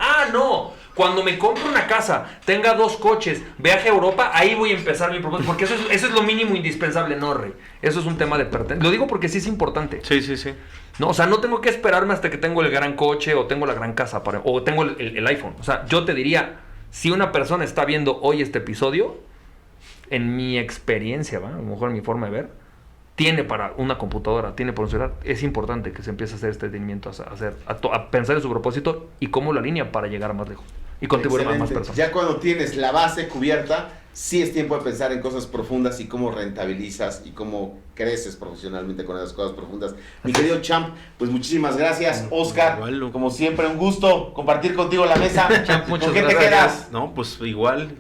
cuando me compre una casa, tenga 2 coches, viaje a Europa, ahí voy a empezar mi propósito, porque eso es lo mínimo indispensable, no, Rey, eso es un tema de pertenencia, lo digo porque sí es importante. Sí. No, o sea, no tengo que esperarme hasta que tengo el gran coche o tengo la gran casa o tengo el iPhone. O sea, yo te diría, si una persona está viendo hoy este episodio, en mi experiencia, a lo mejor en mi forma de ver, tiene para una computadora, tiene para un celular, es importante que se empiece a hacer este detenimiento, a pensar en su propósito y cómo la línea para llegar más lejos y contribuir a más personas. Ya cuando tienes la base cubierta, sí es tiempo de pensar en cosas profundas y cómo rentabilizas y cómo creces profesionalmente con esas cosas profundas. Mi querido Champ, pues muchísimas gracias. Oscar, Igual. como siempre, un gusto compartir contigo la mesa. Champ, muchas ¿Con qué te gracias. quedas? No, pues igual,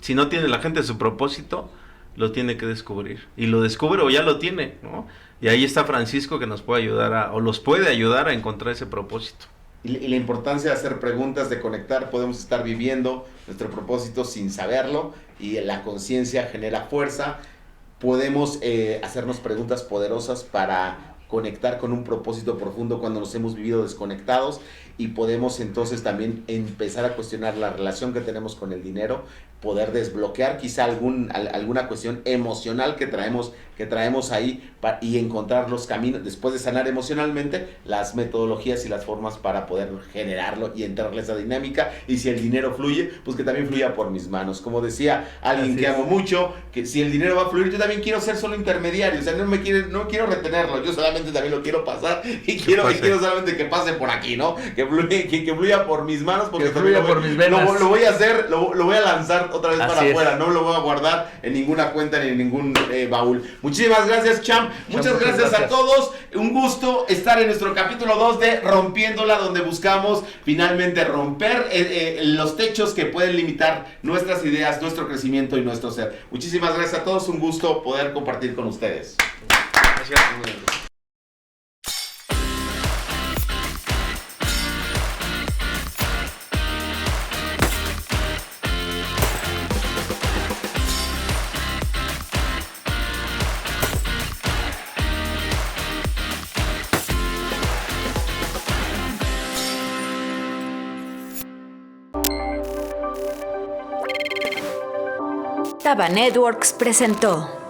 si no tiene la gente su propósito, lo tiene que descubrir. Y lo descubre o ya lo tiene, ¿no? Y ahí está Francisco que nos puede ayudar o los puede ayudar a encontrar ese propósito. Y la importancia de hacer preguntas, de conectar. Podemos estar viviendo nuestro propósito sin saberlo y la conciencia genera fuerza. Podemos hacernos preguntas poderosas para conectar con un propósito profundo cuando nos hemos vivido desconectados, y podemos entonces también empezar a cuestionar la relación que tenemos con el dinero, poder desbloquear quizá alguna cuestión emocional que traemos ahí y encontrar los caminos, después de sanar emocionalmente, las metodologías y las formas para poder generarlo y entrarle a esa dinámica. Y si el dinero fluye, pues que también fluya por mis manos. Como decía alguien Así que es. amo mucho, que si el dinero va a fluir, yo también quiero ser solo intermediario. O sea, no quiero retenerlo, yo solamente también lo quiero pasar y quiero solamente que pase por aquí, ¿no? Que fluya por mis manos, porque Que fluya por mis venas. lo voy a hacer, lo voy a lanzar otra vez Así para es. afuera. No lo voy a guardar en ninguna cuenta ni en ningún baúl. Muchísimas gracias, Champ. Muchas gracias a todos. Un gusto estar en nuestro capítulo 2 de Rompiéndola, donde buscamos finalmente romper los techos que pueden limitar nuestras ideas, nuestro crecimiento y nuestro ser. Muchísimas gracias a todos. Un gusto poder compartir con ustedes. Gracias. Taban Networks presentó